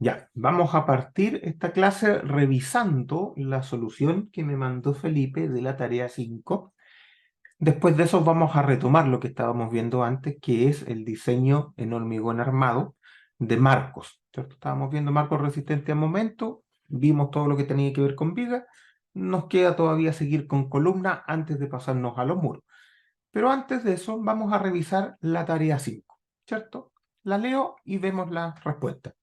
Ya, vamos a partir esta clase revisando la solución que me mandó Felipe de la tarea 5. Después de eso vamos a retomar lo que estábamos viendo antes, que es el diseño en hormigón armado de marcos, ¿cierto? Estábamos viendo marcos resistentes a momento, vimos todo lo que tenía que ver con vigas, nos queda todavía seguir con columnas antes de pasarnos a los muros. Pero antes de eso vamos a revisar la tarea 5, ¿cierto? La leo y vemos la respuesta.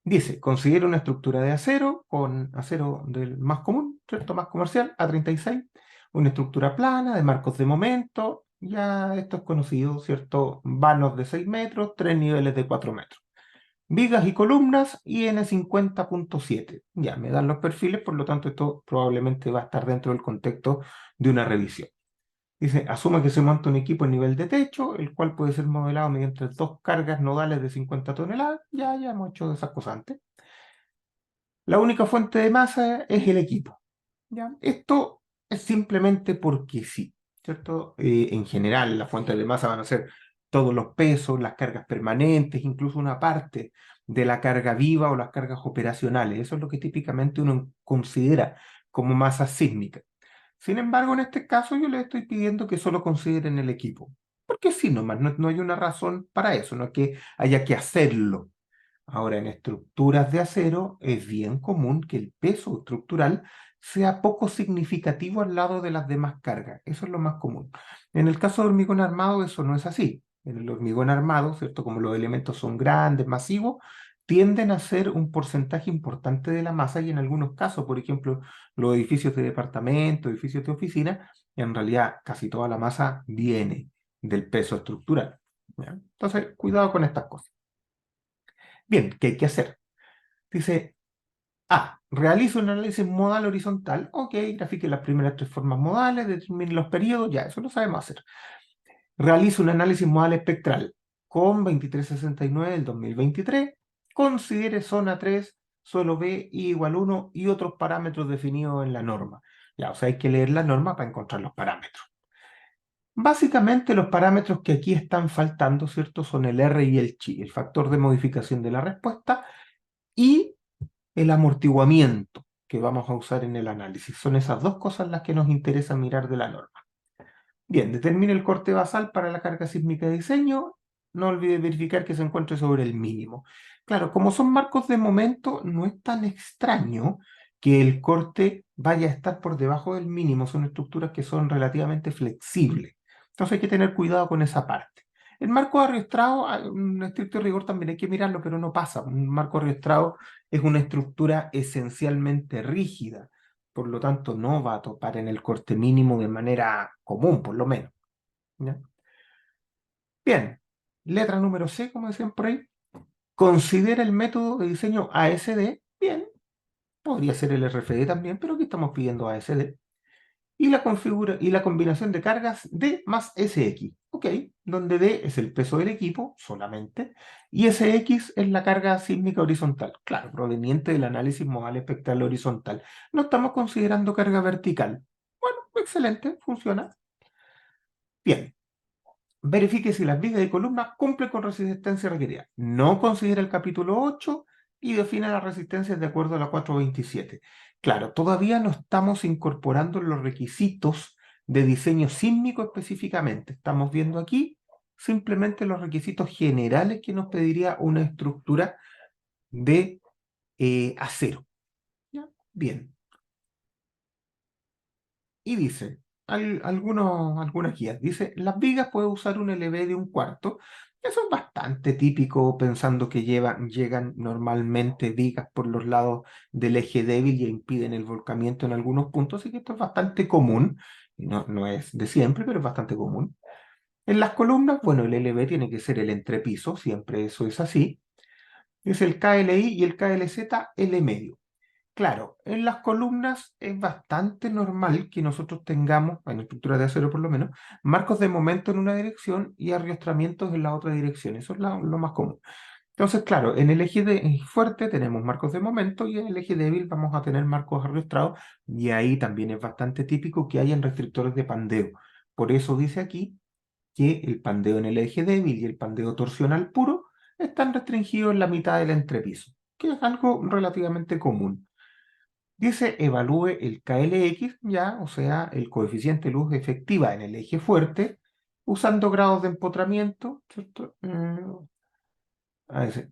Dice, considera una estructura de acero con acero del más común, ¿cierto? Más comercial, A36, una estructura plana de marcos de momento, ya esto es conocido, ¿cierto? Vanos de 6 metros, 3 niveles de 4 metros. Vigas y columnas, IN 50.7. Ya, me dan los perfiles, por lo tanto esto probablemente va a estar dentro del contexto de una revisión. Dice, asume que se monta un equipo en nivel de techo, el cual puede ser modelado mediante dos cargas nodales de 50 toneladas. Ya hemos hecho esas cosas antes. La única fuente de masa es el equipo. ¿Ya? Esto es simplemente porque sí, ¿cierto? En general, las fuentes de masa van a ser todos los pesos, las cargas permanentes, incluso una parte de la carga viva o las cargas operacionales. Eso es lo que típicamente uno considera como masa sísmica. Sin embargo, en este caso yo les estoy pidiendo que solo consideren el equipo. Porque sí, nomás, no hay una razón para eso, no es que haya que hacerlo. Ahora, en estructuras de acero es bien común que el peso estructural sea poco significativo al lado de las demás cargas. Eso es lo más común. En el caso de hormigón armado, eso no es así. En el hormigón armado, ¿cierto? Como los elementos son grandes, masivos, tienden a ser un porcentaje importante de la masa y en algunos casos, por ejemplo, los edificios de departamento, edificios de oficina, en realidad casi toda la masa viene del peso estructural. ¿Ya? Entonces, cuidado con estas cosas. Bien, ¿qué hay que hacer? Dice, realiza un análisis modal horizontal. Ok, grafique las primeras tres formas modales, determine los periodos, ya, eso lo sabemos hacer. Realiza un análisis modal espectral con 2369 del 2023. Considere zona 3, suelo B, I igual 1 y otros parámetros definidos en la norma. Ya, o sea, hay que leer la norma para encontrar los parámetros. Básicamente los parámetros que aquí están faltando, ¿cierto? Son el R y el chi, el factor de modificación de la respuesta y el amortiguamiento que vamos a usar en el análisis. Son esas dos cosas las que nos interesa mirar de la norma. Bien, determine el corte basal para la carga sísmica de diseño. No olvide verificar que se encuentre sobre el mínimo. Claro, como son marcos de momento, no es tan extraño que el corte vaya a estar por debajo del mínimo. Son estructuras que son relativamente flexibles. Entonces hay que tener cuidado con esa parte. El marco arrastrado, en estricto rigor también hay que mirarlo, pero no pasa. Un marco arrastrado es una estructura esencialmente rígida, por lo tanto no va a topar en el corte mínimo de manera común, por lo menos. ¿Ya? Bien, letra número C, como decían por ahí, considera el método de diseño ASD. Bien, podría ser el RFD también, pero aquí estamos pidiendo ASD. Y la combinación de cargas D más SX. Ok, donde D es el peso del equipo solamente, y SX es la carga sísmica horizontal, claro, proveniente del análisis modal espectral horizontal. No estamos considerando carga vertical. Bueno, excelente, funciona. Bien, verifique si las vigas y columnas cumplen con resistencia requerida. No considera el capítulo 8 y define las resistencias de acuerdo a la 427. Claro, todavía no estamos incorporando los requisitos de diseño sísmico específicamente. Estamos viendo aquí simplemente los requisitos generales que nos pediría una estructura de acero. ¿Ya? Bien. Y dice, algunas guías, dice, las vigas puede usar un LV de un cuarto. Eso es bastante típico pensando que llegan normalmente vigas por los lados del eje débil y impiden el volcamiento en algunos puntos, así que esto es bastante común. No es de siempre, pero es bastante común. En las columnas, bueno, el LV tiene que ser el entrepiso, siempre eso es así. Es el KLI y el KLZ, L medio. Claro, en las columnas es bastante normal que nosotros tengamos, en estructuras de acero por lo menos, marcos de momento en una dirección y arriostramientos en la otra dirección. Eso es lo más común. Entonces, claro, en el eje fuerte tenemos marcos de momento y en el eje débil vamos a tener marcos arriostrados y ahí también es bastante típico que hayan restrictores de pandeo. Por eso dice aquí que el pandeo en el eje débil y el pandeo torsional puro están restringidos en la mitad del entrepiso. que es algo relativamente común. Dice, evalúe el KLX, ya, o sea, el coeficiente de luz efectiva en el eje fuerte, usando grados de empotramiento, ¿cierto?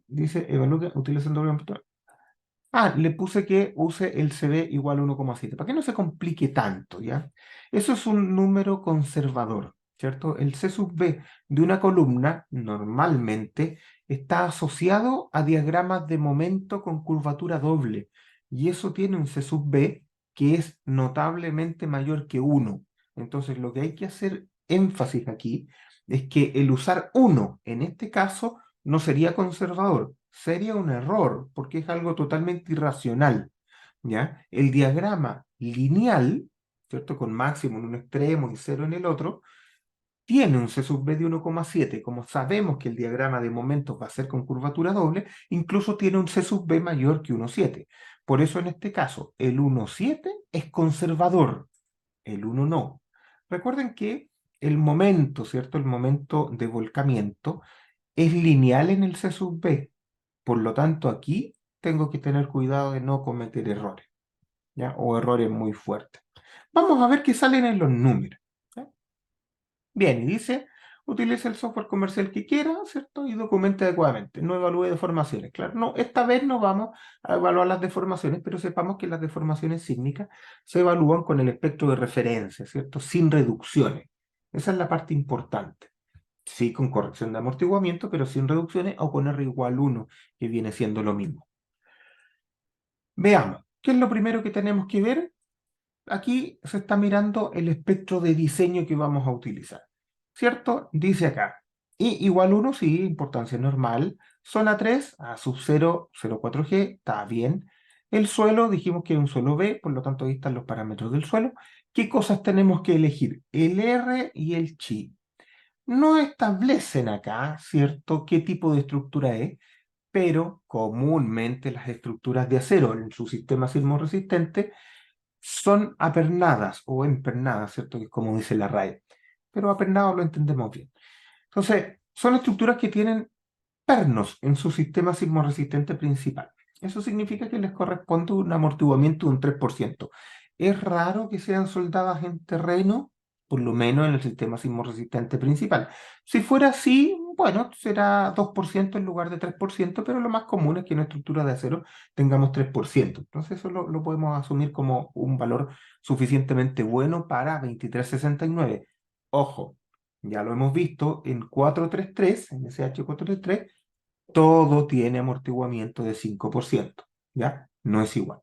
Dice, evalúe utilizando grados de empotramiento. Le puse que use el CD igual a 1,7, para que no se complique tanto, ¿ya? Eso es un número conservador, ¿cierto? El C sub B de una columna normalmente está asociado a diagramas de momento con curvatura doble, y eso tiene un C sub B que es notablemente mayor que 1. Entonces, lo que hay que hacer énfasis aquí es que el usar 1 en este caso no sería conservador, sería un error, porque es algo totalmente irracional, ¿ya? El diagrama lineal, ¿cierto? Con máximo en un extremo y cero en el otro, tiene un C sub B de 1,7. Como sabemos que el diagrama de momentos va a ser con curvatura doble, incluso tiene un C sub B mayor que 1,7. Por eso en este caso, el 1,7 es conservador, el 1 no. Recuerden que el momento, ¿cierto? El momento de volcamiento es lineal en el C sub B. Por lo tanto, aquí tengo que tener cuidado de no cometer errores, ¿ya? O errores muy fuertes. Vamos a ver qué salen en los números, ¿ya? Bien, y dice, utilice el software comercial que quiera, ¿cierto? Y documente adecuadamente. No evalúe deformaciones. Claro, no, esta vez no vamos a evaluar las deformaciones, pero sepamos que las deformaciones sísmicas se evalúan con el espectro de referencia, ¿cierto? Sin reducciones. Esa es la parte importante. Sí, con corrección de amortiguamiento, pero sin reducciones o con R igual 1, que viene siendo lo mismo. Veamos, ¿qué es lo primero que tenemos que ver? Aquí se está mirando el espectro de diseño que vamos a utilizar, ¿cierto? Dice acá, I igual 1, sí, importancia normal. Zona 3, A sub 0, 0,4G, está bien. El suelo, dijimos que es un suelo B, por lo tanto ahí están los parámetros del suelo. ¿Qué cosas tenemos que elegir? El R y el chi. No establecen acá, ¿cierto?, qué tipo de estructura es, pero comúnmente las estructuras de acero en su sistema sismorresistente son apernadas o empernadas, ¿cierto? Que es como dice la RAE. Pero apernado lo entendemos bien. Entonces, son estructuras que tienen pernos en su sistema sismorresistente principal. Eso significa que les corresponde un amortiguamiento de un 3%. Es raro que sean soldadas en terreno, por lo menos en el sistema sismorresistente principal. Si fuera así, bueno, será 2% en lugar de 3%, pero lo más común es que en una estructura de acero tengamos 3%. Entonces eso lo podemos asumir como un valor suficientemente bueno para 2369. Ojo, ya lo hemos visto en 433, en SH 433, todo tiene amortiguamiento de 5%, ¿ya? No es igual.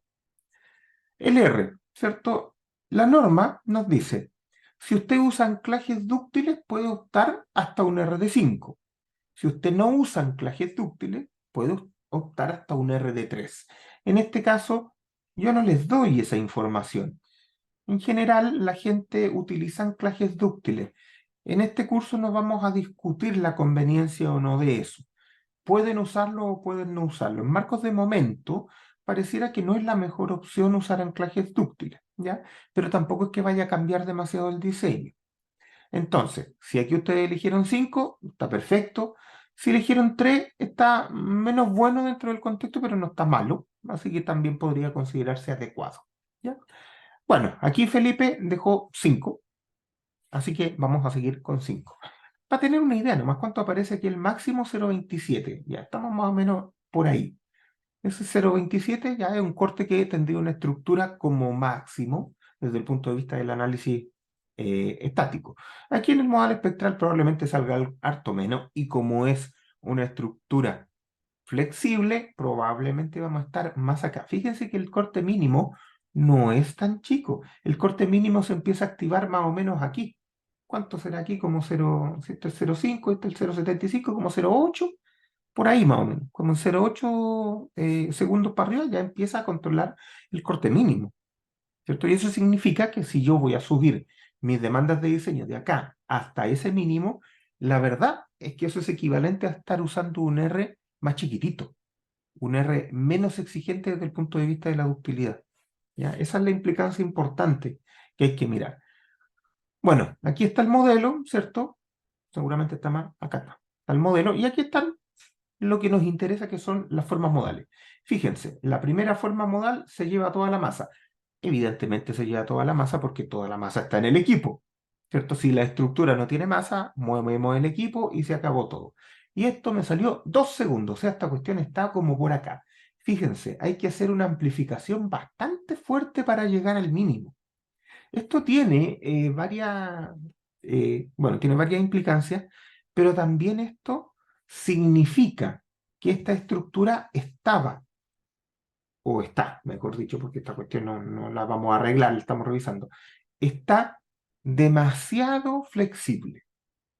El R, ¿cierto? La norma nos dice, si usted usa anclajes dúctiles, puede optar hasta un R de 5. Si usted no usa anclajes dúctiles, puede optar hasta un R de 3. En este caso, yo no les doy esa información. En general, la gente utiliza anclajes dúctiles. En este curso no vamos a discutir la conveniencia o no de eso. Pueden usarlo o pueden no usarlo. En marcos de momento, pareciera que no es la mejor opción usar anclajes dúctiles, ¿ya? Pero tampoco es que vaya a cambiar demasiado el diseño. Entonces, si aquí ustedes eligieron 5, está perfecto. Si eligieron 3, está menos bueno dentro del contexto, pero no está malo. Así que también podría considerarse adecuado, ¿ya? Bueno, aquí Felipe dejó 5, así que vamos a seguir con 5. Para tener una idea, nomás cuánto aparece aquí el máximo 0,27. Ya estamos más o menos por ahí. Ese 0,27 ya es un corte que tendría una estructura como máximo desde el punto de vista del análisis estático. Aquí en el modal espectral probablemente salga harto menos y como es una estructura flexible, probablemente vamos a estar más acá. Fíjense que el corte mínimo no es tan chico. El corte mínimo se empieza a activar más o menos aquí. ¿Cuánto será aquí? Como 0, si este es 0,5, este es el 0,75, como 0,8, por ahí más o menos. Como en 0,8 segundos para arriba ya empieza a controlar el corte mínimo, ¿cierto? Y eso significa que si yo voy a subir mis demandas de diseño de acá hasta ese mínimo, la verdad es que eso es equivalente a estar usando un R más chiquitito, un R menos exigente desde el punto de vista de la ductilidad, ¿ya? Esa es la implicancia importante que hay que mirar. Bueno, aquí está el modelo, ¿cierto? Seguramente está más acá. Está el modelo y aquí están lo que nos interesa, que son las formas modales. Fíjense, la primera forma modal se lleva toda la masa. Evidentemente se lleva toda la masa porque toda la masa está en el equipo, ¿cierto? Si la estructura no tiene masa, movemos el equipo y se acabó todo. Y esto me salió 2 segundos, o sea, esta cuestión está como por acá. Fíjense, hay que hacer una amplificación bastante fuerte para llegar al mínimo. Esto tiene bueno, tiene varias implicancias, pero también esto significa que esta estructura estaba, o está, mejor dicho, porque esta cuestión no la vamos a arreglar, la estamos revisando, está demasiado flexible,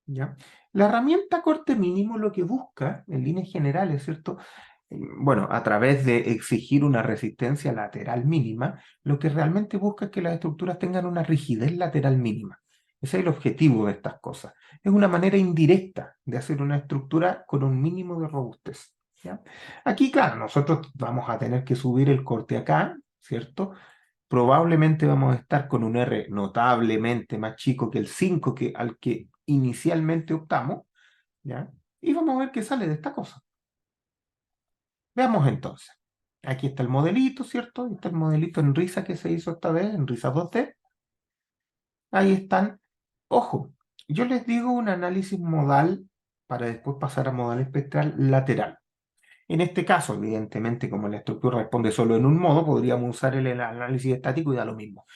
¿ya? La herramienta corte mínimo lo que busca, en líneas generales, ¿cierto? Bueno, a través de exigir una resistencia lateral mínima, lo que realmente busca es que las estructuras tengan una rigidez lateral mínima. Ese es el objetivo de estas cosas. Es una manera indirecta de hacer una estructura con un mínimo de robustez, ¿ya? Aquí, claro, nosotros vamos a tener que subir el corte acá, ¿cierto? Probablemente vamos a estar con un R notablemente más chico que el 5 al que inicialmente optamos, ¿ya? Y vamos a ver qué sale de esta cosa. Veamos entonces. Aquí está el modelito, ¿cierto? Está el modelito en risa que se hizo esta vez, en risa 2D. Ahí están. Ojo, yo les digo un análisis modal para después pasar a modal espectral lateral. En este caso, evidentemente, como la estructura responde solo en un modo, podríamos usar el análisis estático y da lo mismo.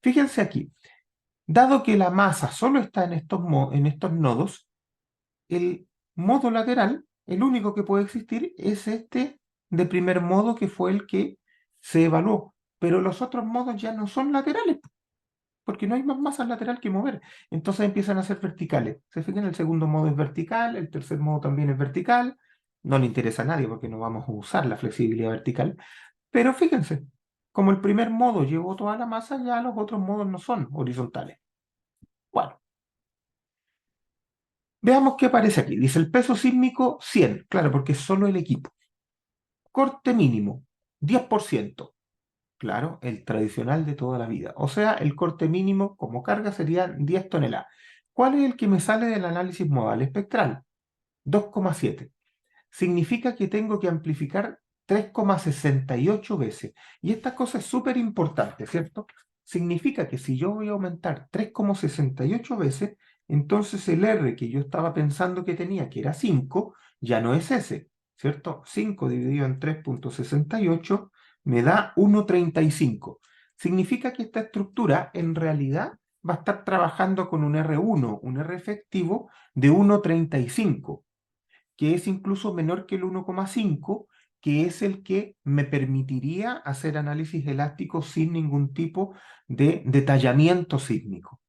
Fíjense aquí, dado que la masa solo está en estos nodos, el modo lateral, el único que puede existir es este de primer modo, que fue el que se evaluó. Pero los otros modos ya no son laterales, porque no hay más masa lateral que mover. Entonces empiezan a ser verticales. Se fijan, el segundo modo es vertical, el tercer modo también es vertical. No le interesa a nadie porque no vamos a usar la flexibilidad vertical. Pero fíjense, como el primer modo llevó toda la masa, ya los otros modos no son horizontales. Bueno, veamos qué aparece aquí. Dice el peso sísmico 100, claro, porque es solo el equipo. Corte mínimo 10%, claro, el tradicional de toda la vida. O sea, el corte mínimo como carga sería 10 toneladas. ¿Cuál es el que me sale del análisis modal espectral? 2,7. Significa que tengo que amplificar 3,68 veces. Y esta cosa es súper importante, ¿cierto? Significa que si yo voy a aumentar 3,68 veces, entonces el R que yo estaba pensando que tenía, que era 5, ya no es ese, ¿cierto? 5 dividido en 3,68 me da 1,35. Significa que esta estructura en realidad va a estar trabajando con un R1, un R efectivo de 1,35, que es incluso menor que el 1,5, que es el que me permitiría hacer análisis elástico sin ningún tipo de detallamiento sísmico.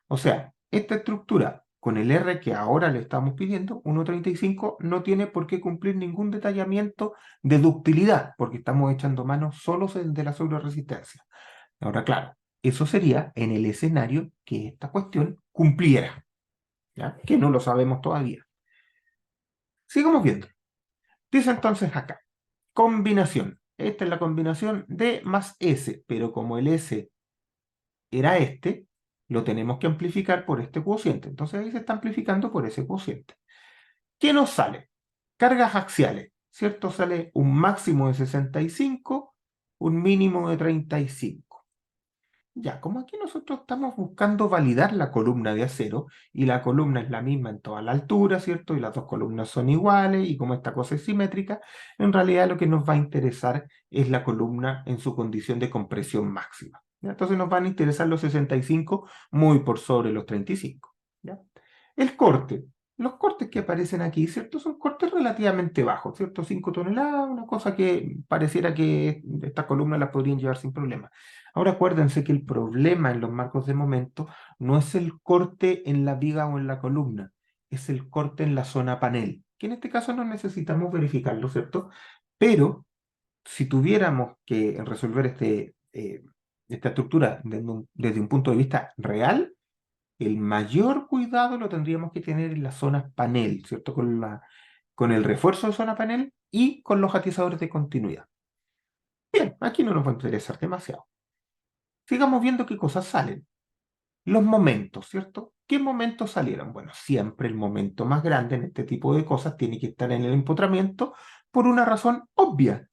O sea, esta estructura con el R que ahora le estamos pidiendo, 1,35, no tiene por qué cumplir ningún detallamiento de ductilidad, porque estamos echando mano solo de la sobreresistencia. Ahora, claro, eso sería en el escenario que esta cuestión cumpliera, ¿ya? Que no lo sabemos todavía. Sigamos viendo. Dice entonces acá, combinación. Esta es la combinación D más S, pero como el S era este, lo tenemos que amplificar por este cociente. Entonces ahí se está amplificando por ese cociente. ¿Qué nos sale? Cargas axiales, ¿cierto? Sale un máximo de 65, un mínimo de 35. Ya, como aquí nosotros estamos buscando validar la columna de acero y la columna es la misma en toda la altura, ¿cierto? Y las dos columnas son iguales y como esta cosa es simétrica, en realidad lo que nos va a interesar es la columna en su condición de compresión máxima, ¿ya? Entonces nos van a interesar los 65 muy por sobre los 35, ¿ya? El corte. Los cortes que aparecen aquí, ¿cierto? Son cortes relativamente bajos, ¿cierto? 5 toneladas, una cosa que pareciera que estas columnas las podrían llevar sin problema. Ahora acuérdense que el problema en los marcos de momento no es el corte en la viga o en la columna, es el corte en la zona panel, que en este caso no necesitamos verificarlo, ¿cierto? Pero si tuviéramos que resolver esta estructura desde un punto de vista real, el mayor cuidado lo tendríamos que tener en las zonas panel, ¿cierto? Con el refuerzo de zona panel y con los atizadores de continuidad. Bien, aquí no nos va a interesar demasiado. Sigamos viendo qué cosas salen. Los momentos, ¿cierto? ¿Qué momentos salieron? Bueno, siempre el momento más grande en este tipo de cosas tiene que estar en el empotramiento por una razón obvia,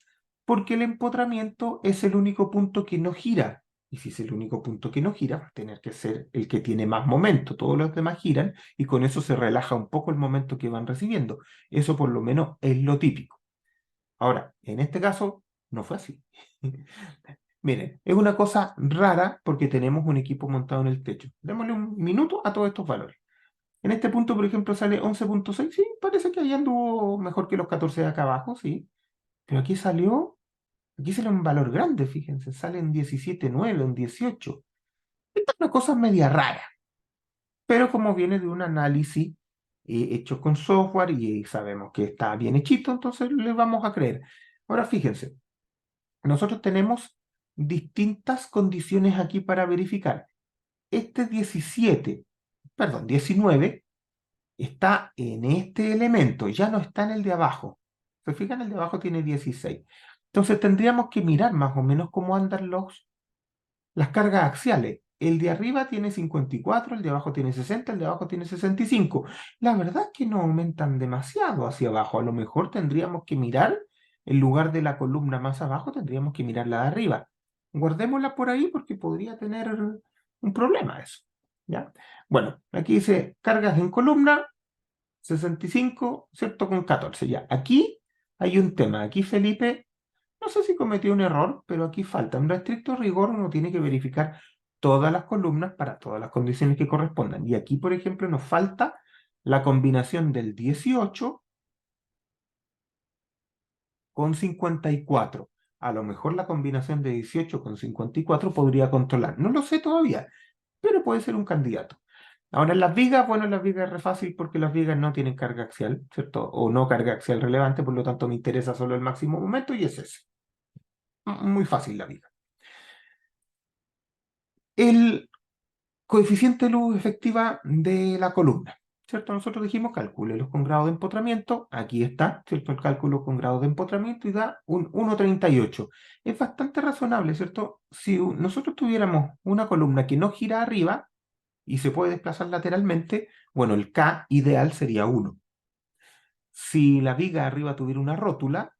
porque el empotramiento es el único punto que no gira. Y si es el único punto que no gira, va a tener que ser el que tiene más momento. Todos los demás giran y con eso se relaja un poco el momento que van recibiendo. Eso por lo menos es lo típico. Ahora, en este caso, no fue así. Miren, es una cosa rara porque tenemos un equipo montado en el techo. Démosle un minuto a todos estos valores. En este punto, por ejemplo, sale 11,6. Sí, parece que ahí anduvo mejor que los 14 de acá abajo, sí. Pero aquí sale un valor grande, fíjense, sale en 17,9, en 18. Esta es una cosa media rara, pero como viene de un análisis hecho con software y sabemos que está bien hechito, entonces le vamos a creer. Ahora fíjense, nosotros tenemos distintas condiciones aquí para verificar. Este 17, perdón, 19 está en este elemento, ya no está en el de abajo. ¿Se fijan? El de abajo tiene 16. Entonces tendríamos que mirar más o menos cómo andan las cargas axiales. El de arriba tiene 54, el de abajo tiene 60, el de abajo tiene 65. La verdad es que no aumentan demasiado hacia abajo. A lo mejor tendríamos que mirar, en lugar de la columna más abajo, tendríamos que mirar la de arriba. Guardémosla por ahí porque podría tener un problema eso. ¿Ya? Bueno, aquí dice cargas en columna, 65, ¿cierto? Con 14. Ya, aquí hay un tema. Aquí Felipe no sé si cometió un error, pero aquí falta. En estricto rigor uno tiene que verificar todas las columnas para todas las condiciones que correspondan. Y aquí, por ejemplo, nos falta la combinación del 18 con 54. A lo mejor la combinación de 18 con 54 podría controlar. No lo sé todavía, pero puede ser un candidato. Ahora, en las vigas, bueno, en las vigas es re fácil porque las vigas no tienen carga axial, ¿cierto? O no carga axial relevante, por lo tanto me interesa solo el máximo momento y es ese. Muy fácil la viga. El coeficiente de luz efectiva de la columna, ¿cierto? Nosotros dijimos calcúlelos con grado de empotramiento, aquí está, ¿cierto? El cálculo con grado de empotramiento y da un 1,38. Es bastante razonable, ¿cierto? Si nosotros tuviéramos una columna que no gira arriba y se puede desplazar lateralmente, bueno, el K ideal sería 1. Si la viga arriba tuviera una rótula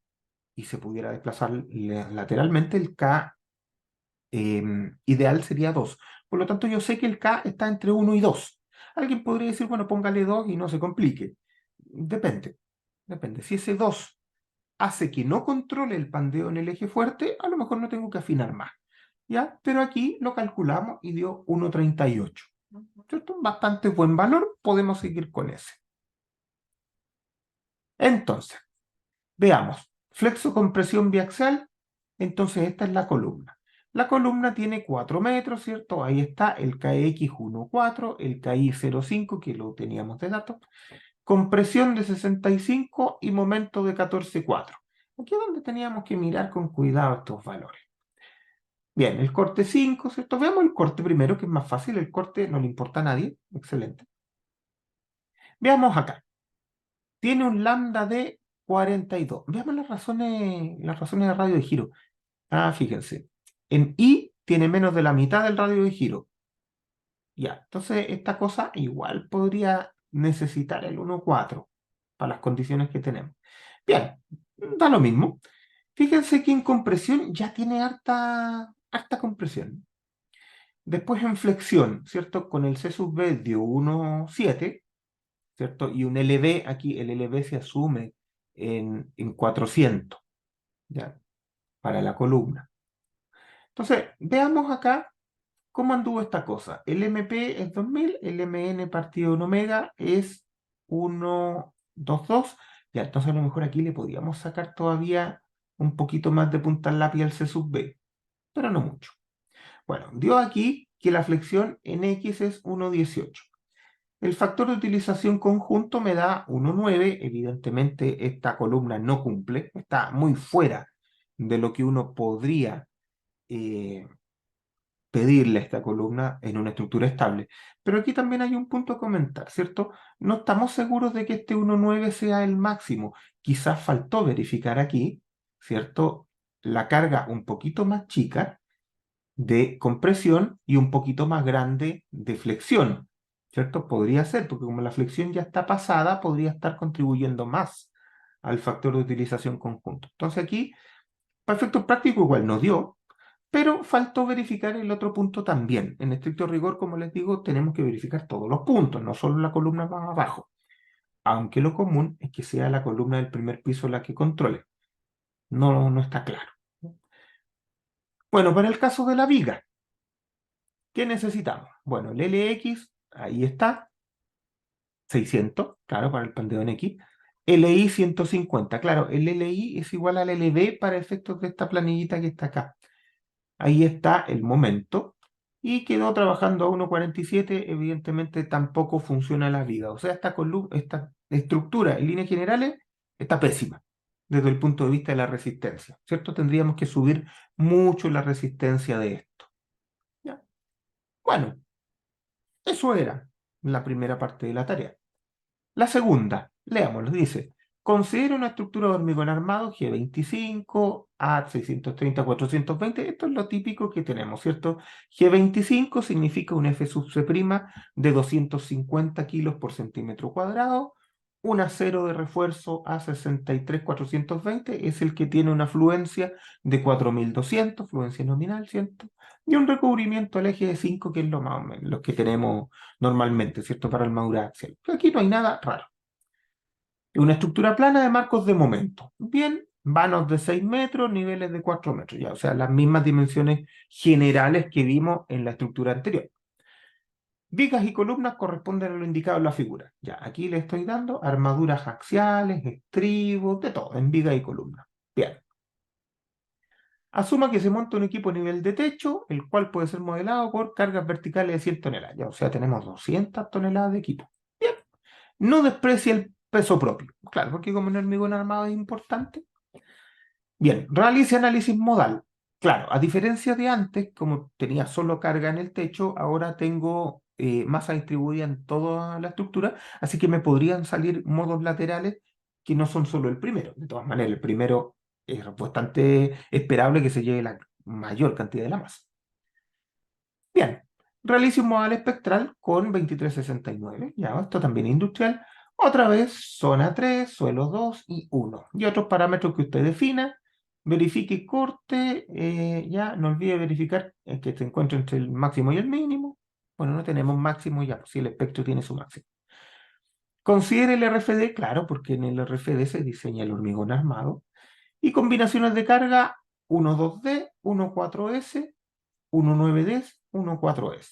y se pudiera desplazar lateralmente, el K ideal sería 2. Por lo tanto, yo sé que el K está entre 1 y 2. Alguien podría decir, bueno, póngale 2 y no se complique. Depende, depende. Si ese 2 hace que no controle el pandeo en el eje fuerte, a lo mejor no tengo que afinar más. ¿Ya? Pero aquí lo calculamos y dio 1,38. ¿Cierto? Bastante buen valor, podemos seguir con ese. Entonces, veamos, flexo con presión biaxial, entonces esta es la columna. La columna tiene 4 metros, ¿cierto? Ahí está el KX 1,4, el KI 0,5, que lo teníamos de dato, compresión de 65 y momento de 14,4. Aquí es donde teníamos que mirar con cuidado estos valores. Bien, el corte 5, ¿cierto? Veamos el corte primero, que es más fácil, el corte no le importa a nadie, excelente. Veamos acá, tiene un lambda de 42. Veamos las razones de radio de giro. Ah, fíjense. En I tiene menos de la mitad del radio de giro. Ya, entonces esta cosa igual podría necesitar el 1,4 para las condiciones que tenemos. Bien, da lo mismo. Fíjense que en compresión ya tiene harta compresión. Después en flexión, ¿cierto? Con el C sub B dio 1,7, ¿cierto? Y un LB, aquí el LB se asume en 400, ¿ya? Para la columna. Entonces, veamos acá cómo anduvo esta cosa. El MP es 2000, el MN partido en omega es 1,22. Ya, entonces a lo mejor aquí le podríamos sacar todavía un poquito más de punta al lápiz al C sub B, pero no mucho. Bueno, dio aquí que la flexión en X es 1,18. El factor de utilización conjunto me da 1,9. Evidentemente esta columna no cumple, está muy fuera de lo que uno podría eh, pedirle a esta columna en una estructura estable. Pero aquí también hay un punto a comentar, ¿cierto? No estamos seguros de que este 1,9 sea el máximo. Quizás faltó verificar aquí, ¿cierto? La carga un poquito más chica de compresión y un poquito más grande de flexión. ¿cierto? Podría ser, porque como la flexión ya está pasada, podría estar contribuyendo más al factor de utilización conjunto. Entonces aquí, para efectos prácticos igual nos dio, pero faltó verificar el otro punto también. En estricto rigor, como les digo, tenemos que verificar todos los puntos, no solo la columna más abajo. Aunque lo común es que sea la columna del primer piso la que controle. No está claro. Bueno, para el caso de la viga, ¿qué necesitamos? Bueno, el LX, ahí está, 600, claro, para el pandeón X. LI 150, claro, el LI es igual al LB para efectos de esta planillita que está acá. Ahí está el momento. Y quedó trabajando a 1,47, evidentemente tampoco funciona la viga. O sea, esta estructura en líneas generales está pésima desde el punto de vista de la resistencia, ¿cierto? Tendríamos que subir mucho la resistencia de esto. ¿Ya? Bueno, eso era la primera parte de la tarea. La segunda, leámoslo, dice, considera una estructura de hormigón armado G25 a 630-420. Esto es lo típico que tenemos, ¿cierto? G25 significa un F sub C' de 250 kilos por centímetro cuadrado. Un acero de refuerzo A63-420 es el que tiene una fluencia de 4200, fluencia nominal, ¿cierto? Y un recubrimiento al eje de 5, que es lo más o menos, lo que tenemos normalmente, ¿cierto? Para armadura axial. Aquí no hay nada raro. Una estructura plana de marcos de momento. Bien, vanos de 6 metros, niveles de 4 metros, ya, o sea, las mismas dimensiones generales que vimos en la estructura anterior. Vigas y columnas corresponden a lo indicado en la figura. Ya, aquí le estoy dando armaduras axiales, estribos, de todo, en vigas y columnas. Bien. Asuma que se monta un equipo a nivel de techo, el cual puede ser modelado por cargas verticales de 100 toneladas. Ya, o sea, tenemos 200 toneladas de equipo. Bien. No desprecia el peso propio. Claro, porque como un hormigón armado es importante. Bien, realice análisis modal. Claro, a diferencia de antes, como tenía solo carga en el techo, ahora tengo masa distribuida en toda la estructura, así que me podrían salir modos laterales que no son solo el primero. De todas maneras, el primero es bastante esperable que se lleve la mayor cantidad de la masa. Bien, realice un modal espectral con 2369. Ya, esto también es industrial. Otra vez, zona 3, suelo 2 y 1. Y otros parámetros que usted defina. Verifique y corte. Ya, no olvide verificar que se encuentre entre el máximo y el mínimo. Bueno, no tenemos máximo ya, pues si el espectro tiene su máximo. Considere el RFD, claro, porque en el RFD se diseña el hormigón armado. Y combinaciones de carga 1,2D, 1,4S, 1,9D, 1,4S.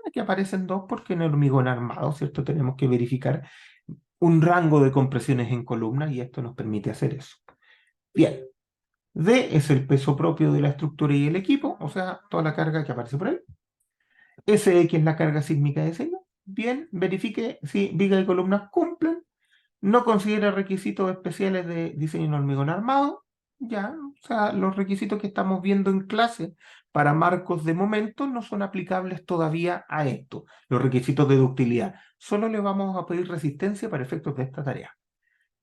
Aquí aparecen dos porque en el hormigón armado, ¿cierto? Tenemos que verificar un rango de compresiones en columna y esto nos permite hacer eso. Bien, D es el peso propio de la estructura y el equipo, o sea, toda la carga que aparece por ahí. SX es la carga sísmica de diseño. Bien, verifique si vigas y columnas cumplen. No considera requisitos especiales de diseño en hormigón armado. Ya, o sea, los requisitos que estamos viendo en clase para marcos de momento no son aplicables todavía a esto. Los requisitos de ductilidad. Solo le vamos a pedir resistencia para efectos de esta tarea.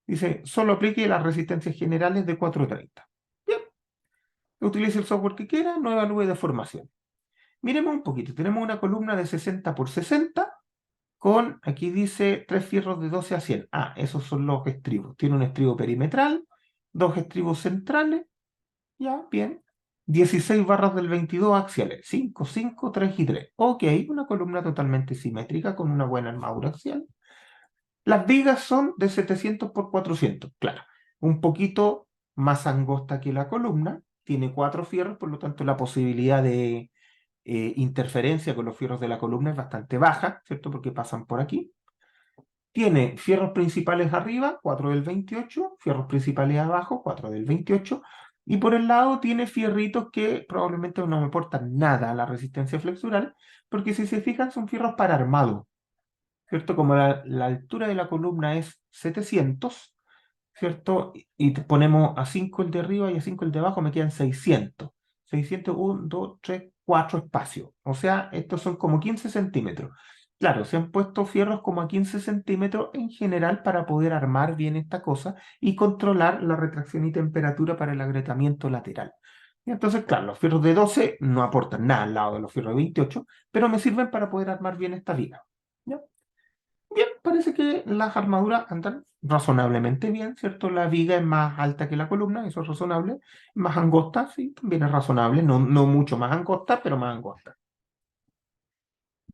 Dice, solo aplique las resistencias generales de 430. Bien, utilice el software que quiera, no evalúe deformación. Miremos un poquito. Tenemos una columna de 60 por 60 con, aquí dice, 3 fierros de 12 a 100. Ah, esos son los estribos. Tiene un estribo perimetral, dos estribos centrales, ya, bien. 16 barras del 22 axiales, 5, 5, 3 y 3. Ok, una columna totalmente simétrica con una buena armadura axial. Las vigas son de 700 por 400, claro, un poquito más angosta que la columna. Tiene 4 fierros, por lo tanto la posibilidad de interferencia con los fierros de la columna es bastante baja, ¿cierto? Porque pasan por aquí. Tiene fierros principales arriba, 4 del 28, fierros principales abajo, 4 del 28, y por el lado tiene fierritos que probablemente no me aportan nada a la resistencia flexural, porque si se fijan son fierros para armado, ¿cierto? Como la altura de la columna es 700, ¿cierto? Y ponemos a 5 el de arriba y a 5 el de abajo, me quedan 600. 600, 1, 2, 3, 4 espacios. O sea, estos son como 15 centímetros. Claro, se han puesto fierros como a 15 centímetros en general para poder armar bien esta cosa y controlar la retracción y temperatura para el agrietamiento lateral. Y entonces, claro, los fierros de 12 no aportan nada al lado de los fierros de 28, pero me sirven para poder armar bien esta viga. ¿Ya? Bien, parece que las armaduras andan razonablemente bien, ¿cierto? La viga es más alta que la columna, eso es razonable. Más angosta, sí, también es razonable. No, no mucho más angosta, pero más angosta.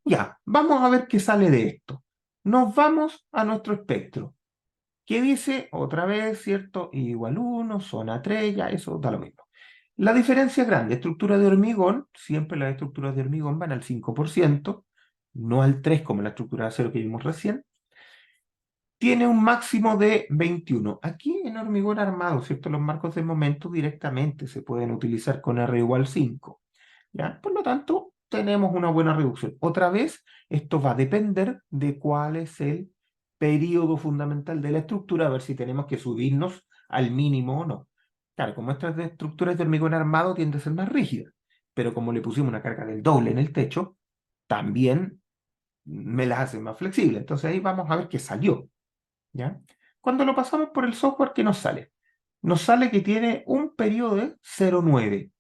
Ya, vamos a ver qué sale de esto. Nos vamos a nuestro espectro. ¿Qué dice? Otra vez, ¿cierto? I igual 1, zona 3, ya eso da lo mismo. La diferencia es grande. Estructura de hormigón, siempre las estructuras de hormigón van al 5%, no al 3% como la estructura de acero que vimos recién. Tiene un máximo de 21. Aquí en hormigón armado, ¿cierto? Los marcos de momento directamente se pueden utilizar con R igual 5. ¿Ya? Por lo tanto, tenemos una buena reducción. Otra vez, esto va a depender de cuál es el periodo fundamental de la estructura, a ver si tenemos que subirnos al mínimo o no. Claro, como estas estructuras de hormigón armado tienden a ser más rígidas, pero como le pusimos una carga del doble en el techo, también me las hace más flexibles. Entonces ahí vamos a ver qué salió. ¿Ya? Cuando lo pasamos por el software, ¿qué nos sale? Nos sale que tiene un periodo de 0,9.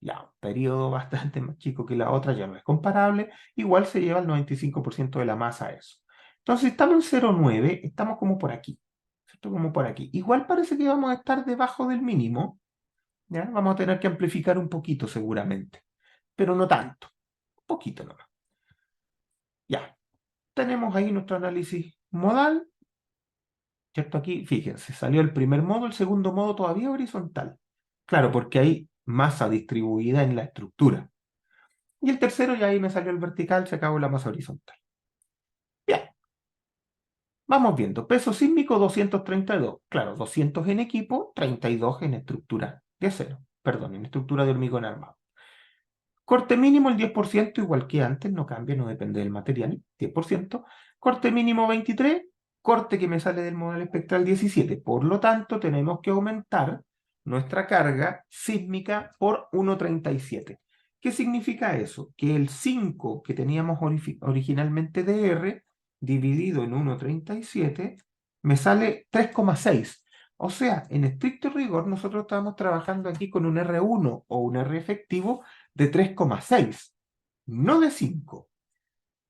Ya, un periodo bastante más chico que la otra, ya no es comparable. Igual se lleva el 95% de la masa a eso. Entonces, estamos en 0,9, estamos como por aquí. ¿Cierto? Como por aquí. Igual parece que vamos a estar debajo del mínimo. ¿Ya? Vamos a tener que amplificar un poquito seguramente. Pero no tanto. Un poquito nomás. Ya. Tenemos ahí nuestro análisis modal. ¿Cierto? Aquí, fíjense, salió el primer modo, el segundo modo todavía horizontal. Claro, porque hay masa distribuida en la estructura. Y el tercero ya ahí me salió el vertical, se acabó la masa horizontal. Bien, vamos viendo. Peso sísmico 232. Claro, 200 en equipo, 32 en estructura de acero. Perdón, en estructura de hormigón armado. Corte mínimo el 10%, igual que antes, no cambia, no depende del material, 10%. Corte mínimo 23, corte que me sale del modelo espectral 17. Por lo tanto, tenemos que aumentar nuestra carga sísmica por 1,37. ¿Qué significa eso? Que el 5 que teníamos originalmente de R, dividido en 1,37, me sale 3,6. O sea, en estricto rigor, nosotros estábamos trabajando aquí con un R1 o un R efectivo de 3,6, no de 5.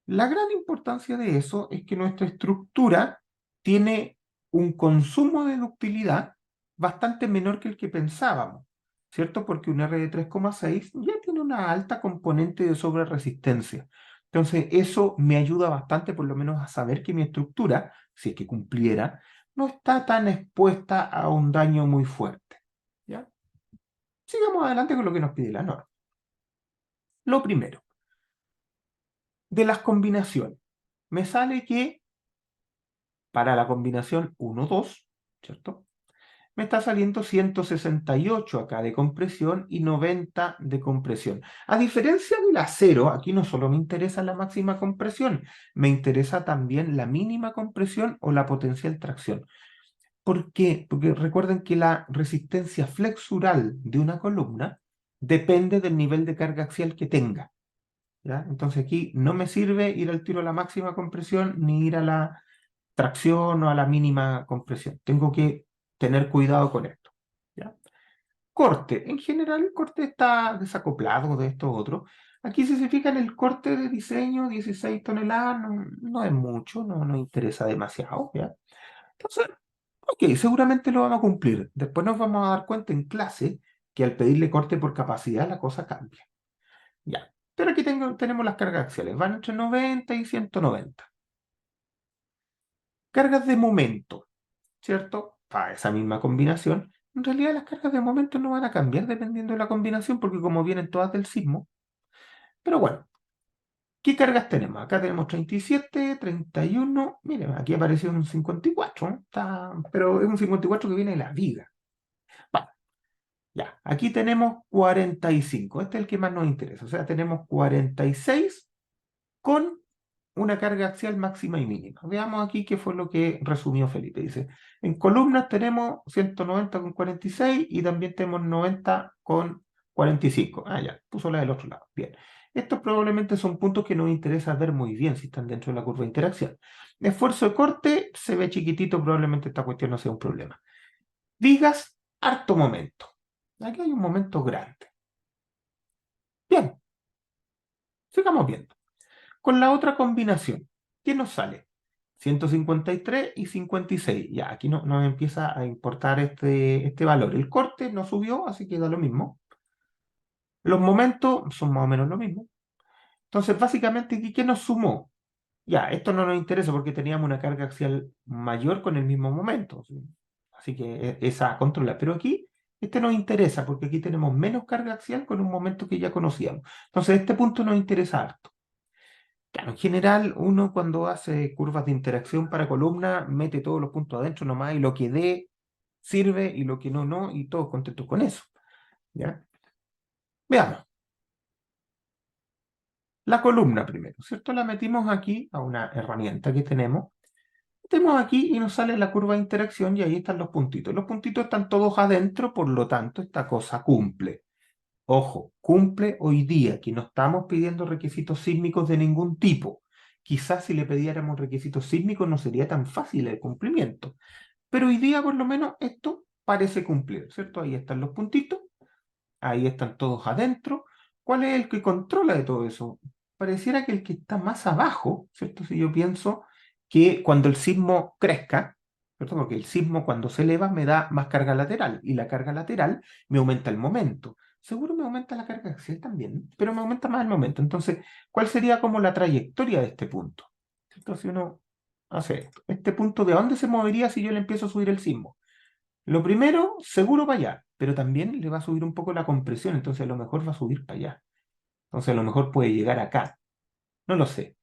La gran importancia de eso es que nuestra estructura tiene un consumo de ductilidad bastante menor que el que pensábamos, ¿cierto? Porque un R de 3,6 ya tiene una alta componente de sobreresistencia. Entonces, eso me ayuda bastante, por lo menos, a saber que mi estructura, si es que cumpliera, no está tan expuesta a un daño muy fuerte. ¿Ya? Sigamos adelante con lo que nos pide la norma. Lo primero, de las combinaciones. Me sale que para la combinación 1-2, ¿cierto? Me está saliendo 168 acá de compresión y 90 de compresión. A diferencia del acero, aquí no solo me interesa la máxima compresión, me interesa también la mínima compresión o la potencial tracción. ¿Por qué? Porque recuerden que la resistencia flexural de una columna depende del nivel de carga axial que tenga. ¿Ya? Entonces aquí no me sirve ir al tiro a la máxima compresión ni ir a la tracción o a la mínima compresión. Tengo que tener cuidado con esto. ¿Ya? Corte. En general el corte está desacoplado de esto otro. Aquí si se fijan el corte de diseño, 16 toneladas, no, no es mucho, no nos interesa demasiado. ¿Ya? Entonces, ok, seguramente lo vamos a cumplir. Después nos vamos a dar cuenta en clase que al pedirle corte por capacidad la cosa cambia. Ya. Pero aquí tenemos las cargas axiales, van entre 90 y 190. Cargas de momento, ¿cierto? Para esa misma combinación. En realidad las cargas de momento no van a cambiar dependiendo de la combinación, porque como vienen todas del sismo. Pero bueno, ¿qué cargas tenemos? Acá tenemos 37, 31. Miren, aquí apareció un 54, ¿no? Pero es un 54 que viene de la viga. Vale, ya. Aquí tenemos 45. Este es el que más nos interesa. O sea, tenemos 46 con una carga axial máxima y mínima. Veamos aquí qué fue lo que resumió Felipe. Dice, en columnas tenemos 190 con 46 y también tenemos 90 con 45. Ah, ya, puso la del otro lado. Bien. Estos probablemente son puntos que nos interesa ver muy bien si están dentro de la curva de interacción. Esfuerzo de corte se ve chiquitito, probablemente esta cuestión no sea un problema. Vigas, harto momento. Aquí hay un momento grande. Bien, sigamos viendo. Con la otra combinación. ¿Qué nos sale? 153 y 56. Ya, aquí no, nos empieza a importar este valor. El corte no subió, así que da lo mismo. Los momentos son más o menos lo mismo. Entonces, básicamente, ¿qué nos sumó? Ya, esto no nos interesa porque teníamos una carga axial mayor con el mismo momento. ¿Sí? Así que esa controla. Pero aquí, este nos interesa porque aquí tenemos menos carga axial con un momento que ya conocíamos. Entonces, este punto nos interesa harto. Claro, en general, uno cuando hace curvas de interacción para columna, mete todos los puntos adentro nomás y lo que dé sirve y lo que no, no, y todos contentos con eso. ¿Ya? Veamos. La columna primero, ¿cierto? La metimos aquí a una herramienta que tenemos. Metemos aquí y nos sale la curva de interacción y ahí están los puntitos. Los puntitos están todos adentro, por lo tanto, esta cosa cumple. Ojo, cumple hoy día, que no estamos pidiendo requisitos sísmicos de ningún tipo. Quizás si le pidiéramos requisitos sísmicos no sería tan fácil el cumplimiento. Pero hoy día, por lo menos, esto parece cumplir, ¿cierto? Ahí están los puntitos, ahí están todos adentro. ¿Cuál es el que controla de todo eso? Pareciera que el que está más abajo, ¿cierto? Si yo pienso que cuando el sismo crezca, ¿cierto? Porque el sismo cuando se eleva me da más carga lateral y la carga lateral me aumenta el momento. Seguro me aumenta la carga axial también, pero me aumenta más el momento. Entonces, ¿cuál sería como la trayectoria de este punto? ¿Cierto? Si uno hace esto, este punto, ¿de dónde se movería si yo le empiezo a subir el sismo? Lo primero, seguro para allá, pero también le va a subir un poco la compresión, entonces a lo mejor va a subir para allá. Entonces a lo mejor puede llegar acá, no lo sé.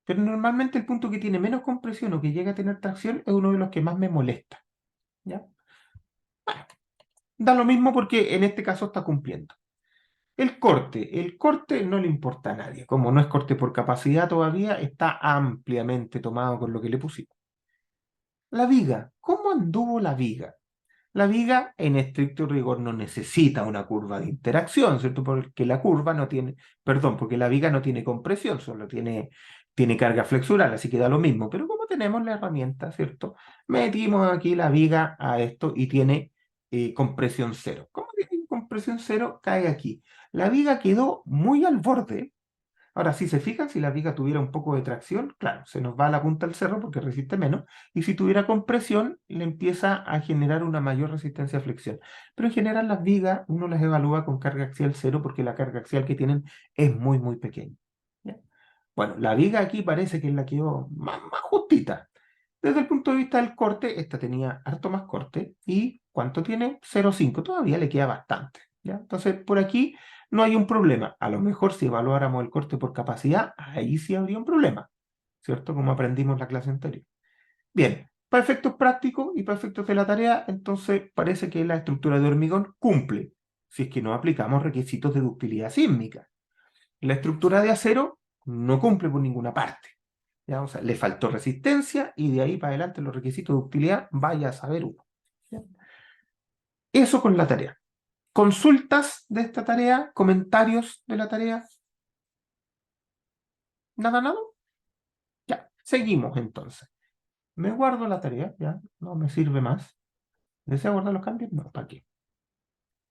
Pero normalmente el punto que tiene menos compresión o que llega a tener tracción es uno de los que más me molesta. ¿Ya? Bueno, da lo mismo porque en este caso está cumpliendo. El corte no le importa a nadie. Como no es corte por capacidad todavía, está ampliamente tomado con lo que le pusimos. La viga, ¿cómo anduvo la viga? La viga, en estricto rigor, no necesita una curva de interacción, ¿cierto? Porque la curva no tiene, perdón, porque la viga no tiene compresión, solo tiene carga flexural, así que da lo mismo. Pero como tenemos la herramienta, ¿cierto? Metimos aquí la viga a esto y tiene compresión cero. ¿Cómo tiene compresión cero? Cae aquí. La viga quedó muy al borde. Ahora, si se fijan, si la viga tuviera un poco de tracción, claro, se nos va a la punta del cerro porque resiste menos, y si tuviera compresión, le empieza a generar una mayor resistencia a flexión. Pero en general las vigas uno las evalúa con carga axial cero porque la carga axial que tienen es muy, muy pequeña. ¿Ya? Bueno, la viga aquí parece que es la que quedó más justita. Desde el punto de vista del corte, esta tenía harto más corte. ¿Y cuánto tiene? 0,5. Todavía le queda bastante. ¿Ya? Entonces, por aquí no hay un problema. A lo mejor si evaluáramos el corte por capacidad, ahí sí habría un problema. ¿Cierto? Como aprendimos en la clase anterior. Bien, para efectos prácticos y para efectos de la tarea, entonces parece que la estructura de hormigón cumple, si es que no aplicamos requisitos de ductilidad sísmica. La estructura de acero no cumple por ninguna parte. ¿Ya? O sea, le faltó resistencia y de ahí para adelante los requisitos de utilidad, vaya a saber uno. ¿Ya? Eso con la tarea. Consultas de esta tarea, comentarios de la tarea, nada, nada. Ya, seguimos entonces. Me guardo la tarea, ya, no me sirve más. ¿Desea guardar los cambios? No, ¿para qué?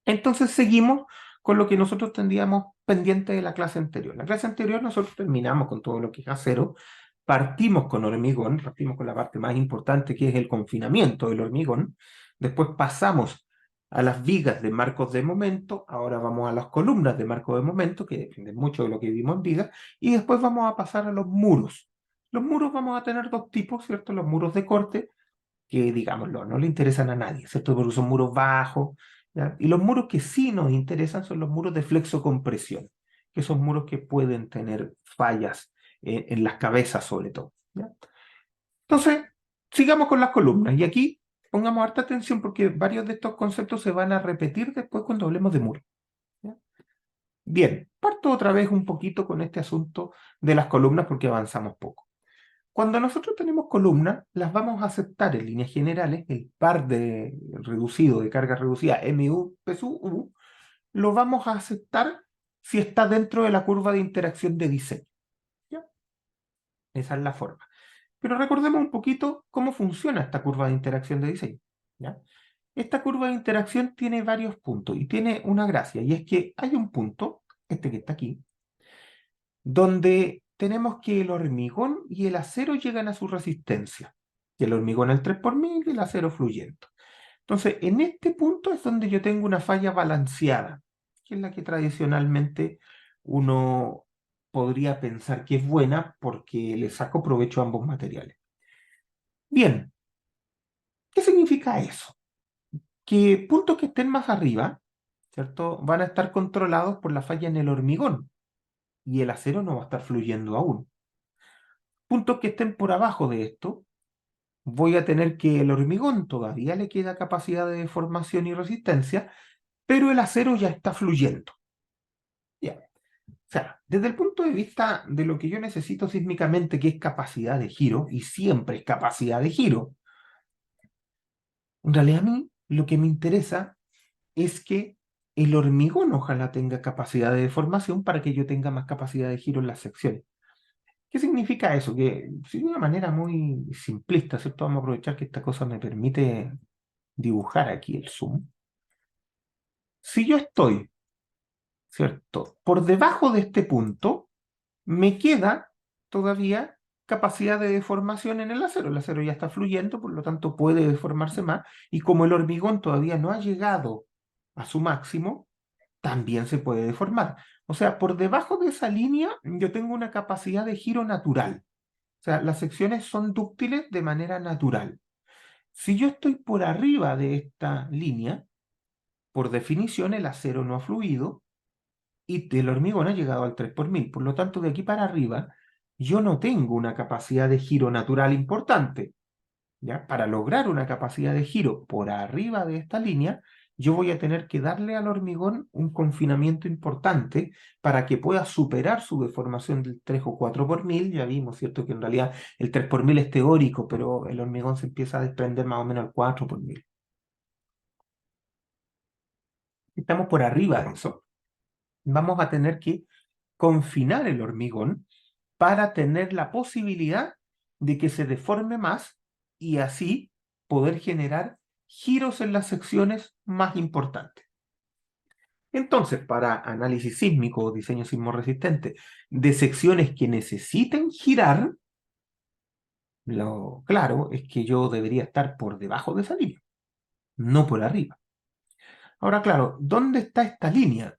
Entonces seguimos con lo que nosotros tendríamos pendiente de la clase anterior. La clase anterior nosotros terminamos con todo lo que es acero, partimos con hormigón, partimos con la parte más importante que es el confinamiento del hormigón, después pasamos a las vigas de marcos de momento, ahora vamos a las columnas de marco de momento, que dependen mucho de lo que vimos en vigas, y después vamos a pasar a los muros. Los muros vamos a tener dos tipos, ¿cierto? Los muros de corte, que digámoslo, no le interesan a nadie, ¿cierto? Porque son muros bajos, ¿ya? Y los muros que sí nos interesan son los muros de flexocompresión, que son muros que pueden tener fallas en las cabezas sobre todo, ¿ya? Entonces, sigamos con las columnas. Y aquí pongamos harta atención porque varios de estos conceptos se van a repetir después cuando hablemos de muros. ¿Ya? Bien, parto otra vez un poquito con este asunto de las columnas porque avanzamos poco. Cuando nosotros tenemos columnas, las vamos a aceptar en líneas generales, el par de reducido de carga reducida MU, PSU, U, lo vamos a aceptar si está dentro de la curva de interacción de diseño. ¿Ya? Esa es la forma. Pero recordemos un poquito cómo funciona esta curva de interacción de diseño. ¿Ya? Esta curva de interacción tiene varios puntos y tiene una gracia, y es que hay un punto, este que está aquí, donde tenemos que el hormigón y el acero llegan a su resistencia. Y el hormigón al 3 por 1000 y el acero fluyendo. Entonces, en este punto es donde yo tengo una falla balanceada, que es la que tradicionalmente uno podría pensar que es buena porque le saco provecho a ambos materiales. Bien, ¿qué significa eso? Que puntos que estén más arriba, ¿cierto? Van a estar controlados por la falla en el hormigón y el acero no va a estar fluyendo aún. Puntos que estén por abajo de esto, voy a tener que el hormigón todavía le queda capacidad de deformación y resistencia, pero el acero ya está fluyendo. Ya. O sea, desde el punto de vista de lo que yo necesito sísmicamente, que es capacidad de giro, y siempre es capacidad de giro, en realidad a mí lo que me interesa es que el hormigón ojalá tenga capacidad de deformación para que yo tenga más capacidad de giro en las secciones. ¿Qué significa eso? Que si de una manera muy simplista, ¿cierto? Vamos a aprovechar que esta cosa me permite dibujar aquí el zoom. Si yo estoy, ¿cierto? Por debajo de este punto, me queda todavía capacidad de deformación en el acero. El acero ya está fluyendo, por lo tanto puede deformarse más. Y como el hormigón todavía no ha llegado a su máximo, también se puede deformar. O sea, por debajo de esa línea yo tengo una capacidad de giro natural. O sea, las secciones son dúctiles de manera natural. Si yo estoy por arriba de esta línea, por definición el acero no ha fluido y el hormigón ha llegado al 3 por 1000. Por lo tanto, de aquí para arriba, yo no tengo una capacidad de giro natural importante. ¿Ya? Para lograr una capacidad de giro por arriba de esta línea, yo voy a tener que darle al hormigón un confinamiento importante para que pueda superar su deformación del 3 o 4 por 1000. Ya vimos, ¿cierto? Que en realidad el 3 por 1000 es teórico, pero el hormigón se empieza a desprender más o menos al 4 por 1000. Estamos por arriba de eso. Vamos a tener que confinar el hormigón para tener la posibilidad de que se deforme más y así poder generar giros en las secciones más importantes. Entonces, para análisis sísmico o diseño sismorresistente de secciones que necesiten girar, lo claro es que yo debería estar por debajo de esa línea, no por arriba. Ahora, claro, ¿dónde está esta línea?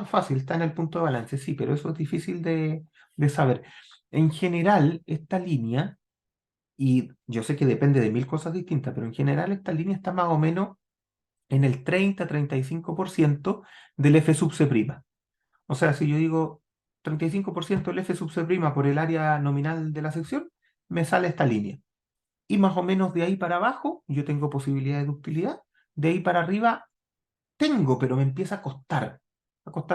Fácil, está en el punto de balance, sí, pero eso es difícil de saber. En general, esta línea, y yo sé que depende de mil cosas distintas, pero en general esta línea está más o menos en el 30-35% del F sub C'. O sea, si yo digo 35% del F sub C' por el área nominal de la sección, me sale esta línea. Y más o menos de ahí para abajo, yo tengo posibilidad de ductilidad. De ahí para arriba, tengo, pero me empieza a costar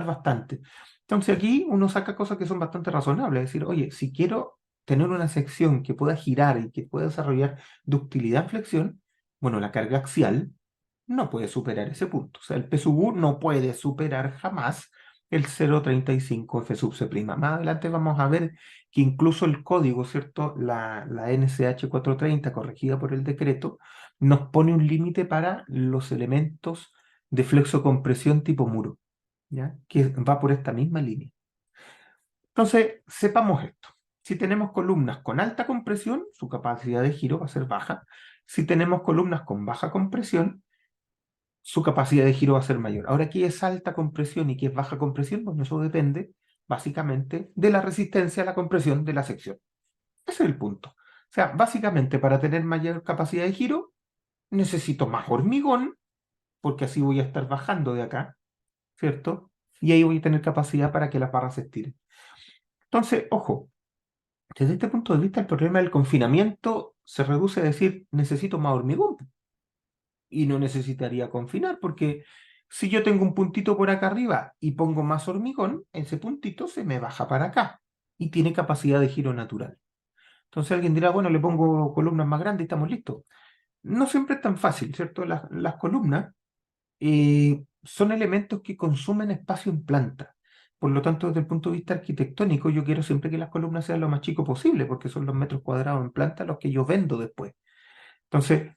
bastante. Entonces aquí uno saca cosas que son bastante razonables. Es decir, oye, si quiero tener una sección que pueda girar y que pueda desarrollar ductilidad en flexión, bueno, la carga axial no puede superar ese punto. O sea, el P sub U no puede superar jamás el 0,35 F sub C'. Más adelante vamos a ver que incluso el código, ¿cierto? La NCH 430, corregida por el decreto, nos pone un límite para los elementos de flexocompresión tipo muro, ¿ya? Que va por esta misma línea. Entonces, sepamos esto. Si tenemos columnas con alta compresión, su capacidad de giro va a ser baja. Si tenemos columnas con baja compresión, su capacidad de giro va a ser mayor. Ahora, ¿qué es alta compresión y qué es baja compresión? Bueno, eso depende básicamente de la resistencia a la compresión de la sección. Ese es el punto. O sea, básicamente para tener mayor capacidad de giro, necesito más hormigón, porque así voy a estar bajando de acá, ¿cierto? Y ahí voy a tener capacidad para que las barras se estiren. Entonces, ojo, desde este punto de vista, el problema del confinamiento se reduce a decir, necesito más hormigón y no necesitaría confinar, porque si yo tengo un puntito por acá arriba y pongo más hormigón, ese puntito se me baja para acá y tiene capacidad de giro natural. Entonces alguien dirá, bueno, le pongo columnas más grandes y estamos listos. No siempre es tan fácil, ¿cierto? Las columnas son elementos que consumen espacio en planta. Por lo tanto, desde el punto de vista arquitectónico, yo quiero siempre que las columnas sean lo más chico posible, porque son los metros cuadrados en planta los que yo vendo después. Entonces,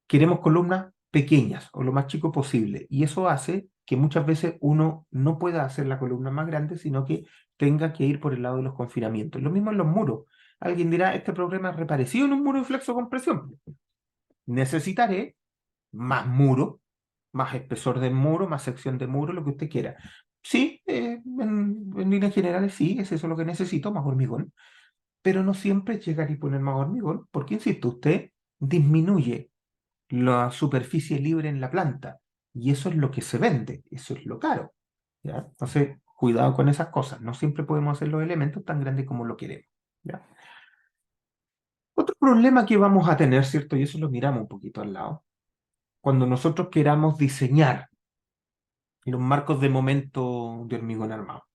queremos columnas pequeñas o lo más chico posible. Y eso hace que muchas veces uno no pueda hacer la columna más grande, sino que tenga que ir por el lado de los confinamientos. Lo mismo en los muros. Alguien dirá, este problema es reparecido en un muro de flexocompresión. Necesitaré más muro, más espesor de muro, más sección de muro, lo que usted quiera. Sí, en líneas generales sí, es eso lo que necesito, más hormigón, pero no siempre es llegar y poner más hormigón, porque, insisto, usted disminuye la superficie libre en la planta, y eso es lo que se vende, eso es lo caro, ¿ya? Entonces, cuidado con esas cosas, no siempre podemos hacer los elementos tan grandes como lo queremos, ¿ya? Otro problema que vamos a tener, ¿cierto? Y eso lo miramos un poquito al lado, cuando nosotros queramos diseñar los marcos de momento de hormigón armado.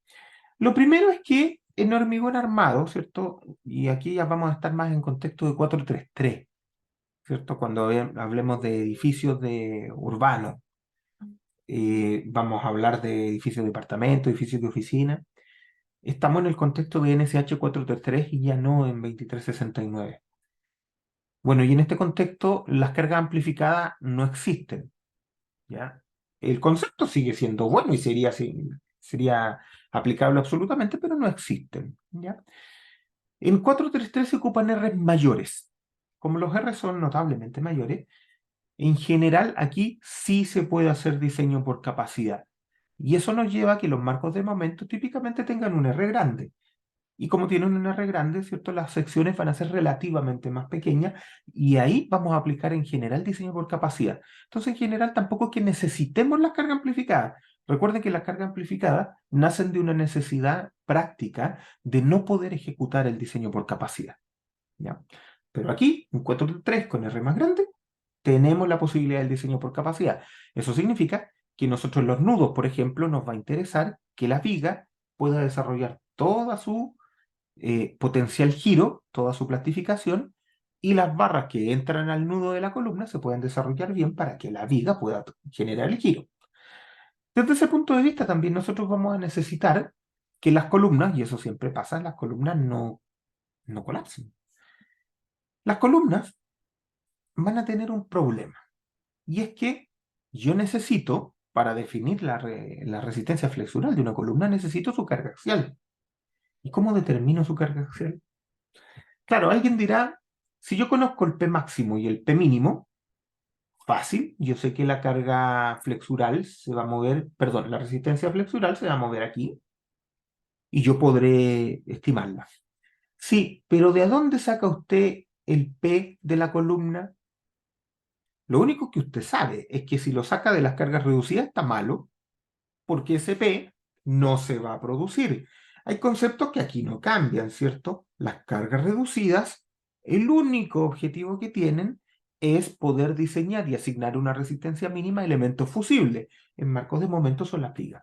Lo primero es que en hormigón armado, ¿cierto? Y aquí ya vamos a estar más en contexto de 433, ¿cierto? Cuando hablemos de edificios urbanos, vamos a hablar de edificios de departamentos, edificios de oficina. Estamos en el contexto de NSH 433 y ya no en 2369. Bueno, y en este contexto las cargas amplificadas no existen, ¿ya? El concepto sigue siendo bueno y sería aplicable absolutamente, pero no existen, ¿ya? En 433 se ocupan R mayores. Como los R son notablemente mayores, en general aquí sí se puede hacer diseño por capacidad. Y eso nos lleva a que los marcos de momento típicamente tengan un R grande. Y como tienen un R grande, ¿cierto? Las secciones van a ser relativamente más pequeñas y ahí vamos a aplicar en general diseño por capacidad. Entonces, en general, tampoco es que necesitemos las cargas amplificadas. Recuerden que las cargas amplificadas nacen de una necesidad práctica de no poder ejecutar el diseño por capacidad, ¿ya? Pero aquí, en 4.3 con R más grande, tenemos la posibilidad del diseño por capacidad. Eso significa que nosotros los nudos, por ejemplo, nos va a interesar que la viga pueda desarrollar toda su potencial giro, toda su plastificación, y las barras que entran al nudo de la columna se pueden desarrollar bien para que la viga pueda generar el giro. Desde ese punto de vista también nosotros vamos a necesitar que las columnas, y eso siempre pasa, las columnas no colapsen. Las columnas van a tener un problema, y es que yo necesito, para definir la resistencia flexural de una columna, necesito su carga axial. ¿Y cómo determino su carga axial? Claro, alguien dirá, si yo conozco el P máximo y el P mínimo, fácil, yo sé que la carga flexural se va a mover, perdón, la resistencia flexural se va a mover aquí y yo podré estimarla. Sí, pero ¿de dónde saca usted el P de la columna? Lo único que usted sabe es que si lo saca de las cargas reducidas está malo, porque ese P no se va a producir. Hay conceptos que aquí no cambian, ¿cierto? Las cargas reducidas, el único objetivo que tienen es poder diseñar y asignar una resistencia mínima a elementos fusibles. En marcos de momento son las vigas.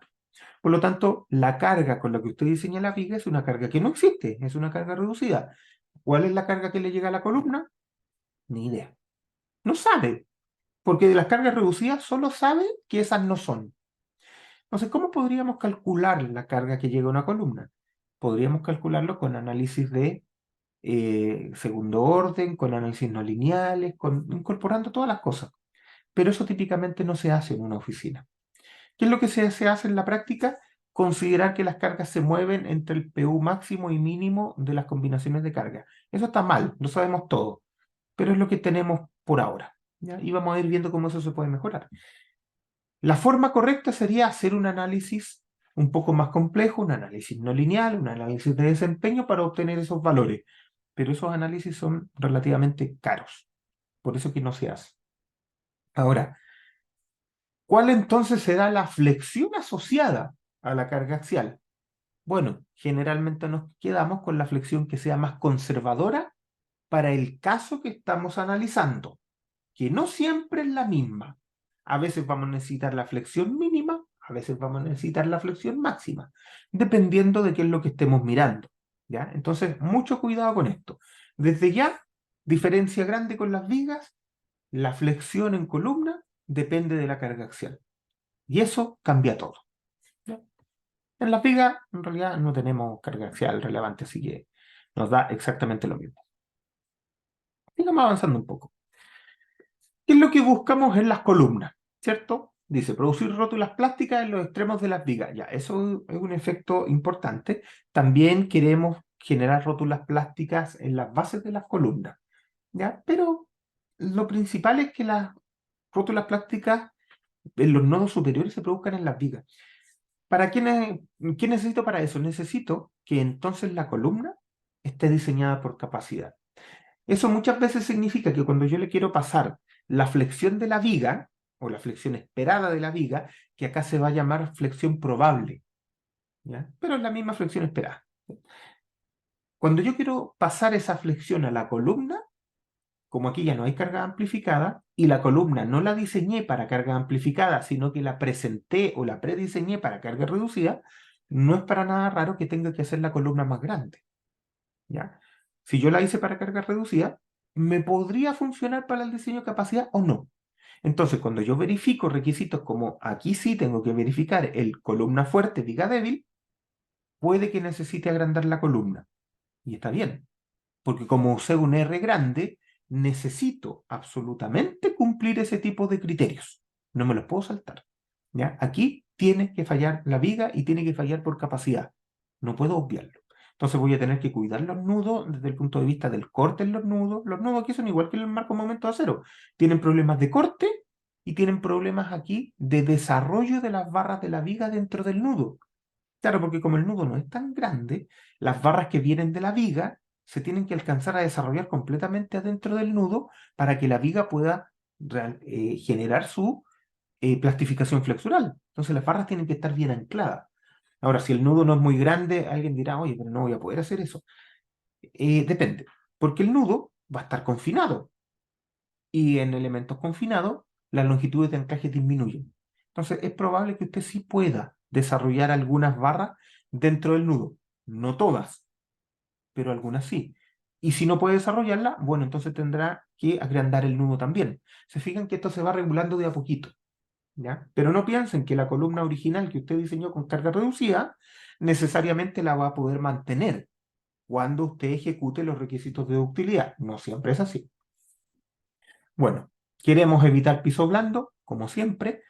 Por lo tanto, la carga con la que usted diseña la viga es una carga que no existe, es una carga reducida. ¿Cuál es la carga que le llega a la columna? Ni idea. No sabe, porque de las cargas reducidas solo sabe que esas no son. Entonces, ¿cómo podríamos calcular la carga que llega a una columna? Podríamos calcularlo con análisis de segundo orden, con análisis no lineales, incorporando todas las cosas. Pero eso típicamente no se hace en una oficina. ¿Qué es lo que se hace en la práctica? Considerar que las cargas se mueven entre el PU máximo y mínimo de las combinaciones de carga. Eso está mal, lo sabemos todo, pero es lo que tenemos por ahora, ¿ya? Y vamos a ir viendo cómo eso se puede mejorar. La forma correcta sería hacer un análisis un poco más complejo, un análisis no lineal, un análisis de desempeño para obtener esos valores. Pero esos análisis son relativamente caros, por eso que no se hace. Ahora, ¿cuál entonces será la flexión asociada a la carga axial? Bueno, generalmente nos quedamos con la flexión que sea más conservadora para el caso que estamos analizando, que no siempre es la misma. A veces vamos a necesitar la flexión mínima, a veces vamos a necesitar la flexión máxima, dependiendo de qué es lo que estemos mirando, ¿ya? Entonces, mucho cuidado con esto. Desde ya, diferencia grande con las vigas, la flexión en columna depende de la carga axial. Y eso cambia todo, ¿ya? En las vigas, en realidad, no tenemos carga axial relevante, así que nos da exactamente lo mismo. Sigamos avanzando un poco. ¿Qué es lo que buscamos en las columnas? ¿Cierto? Dice, producir rótulas plásticas en los extremos de las vigas. Ya, eso es un efecto importante. También queremos generar rótulas plásticas en las bases de las columnas. ¿Ya? Pero lo principal es que las rótulas plásticas en los nodos superiores se produzcan en las vigas. ¿Qué necesito para eso? Necesito que entonces la columna esté diseñada por capacidad. Eso muchas veces significa que cuando yo le quiero pasar la flexión de la viga, o la flexión esperada de la viga, que acá se va a llamar flexión probable, ¿ya? Pero es la misma flexión esperada. Cuando yo quiero pasar esa flexión a la columna, como aquí ya no hay carga amplificada, y la columna no la diseñé para carga amplificada, sino que la presenté o la prediseñé para carga reducida, no es para nada raro que tenga que hacer la columna más grande. ¿Ya? Si yo la hice para carga reducida, me podría funcionar para el diseño de capacidad o no. Entonces, cuando yo verifico requisitos como aquí sí tengo que verificar el columna fuerte, viga débil, puede que necesite agrandar la columna. Y está bien, porque como usé un R grande, necesito absolutamente cumplir ese tipo de criterios. No me los puedo saltar. ¿Ya? Aquí tiene que fallar la viga y tiene que fallar por capacidad. No puedo obviarlo. Entonces voy a tener que cuidar los nudos desde el punto de vista del corte en los nudos. Los nudos aquí son igual que el marco momento de acero. Tienen problemas de corte y tienen problemas aquí de desarrollo de las barras de la viga dentro del nudo. Claro, porque como el nudo no es tan grande, las barras que vienen de la viga se tienen que alcanzar a desarrollar completamente adentro del nudo para que la viga pueda generar su plastificación flexural. Entonces las barras tienen que estar bien ancladas. Ahora, si el nudo no es muy grande, alguien dirá, oye, pero no voy a poder hacer eso. Depende, porque el nudo va a estar confinado y en elementos confinados las longitudes de anclaje disminuyen. Entonces es probable que usted sí pueda desarrollar algunas barras dentro del nudo. No todas, pero algunas sí. Y si no puede desarrollarla, bueno, entonces tendrá que agrandar el nudo también. Se fijan que esto se va regulando de a poquito. ¿Ya? Pero no piensen que la columna original que usted diseñó con carga reducida necesariamente la va a poder mantener cuando usted ejecute los requisitos de ductilidad. No siempre es así. Bueno, queremos evitar piso blando, como siempre,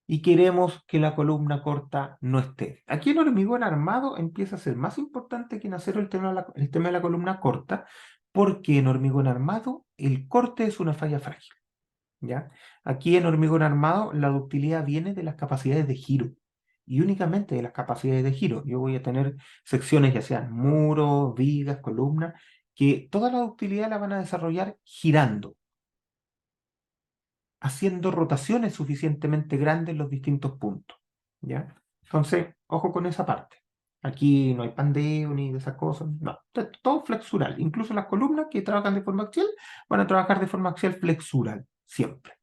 y queremos que la columna corta no esté. Aquí el hormigón armado empieza a ser más importante que en acero el tema de la columna corta, porque en hormigón armado el corte es una falla frágil. ¿Ya? Aquí en hormigón armado la ductilidad viene de las capacidades de giro y únicamente de las capacidades de giro. Yo voy a tener secciones, ya sean muros, vigas, columnas, que toda la ductilidad la van a desarrollar girando, haciendo rotaciones suficientemente grandes en los distintos puntos. ¿Ya? Entonces, ojo con esa parte. Aquí no hay pandeo ni de esas cosas. No, todo flexural. Incluso las columnas que trabajan de forma axial van a trabajar de forma axial flexural, siempre.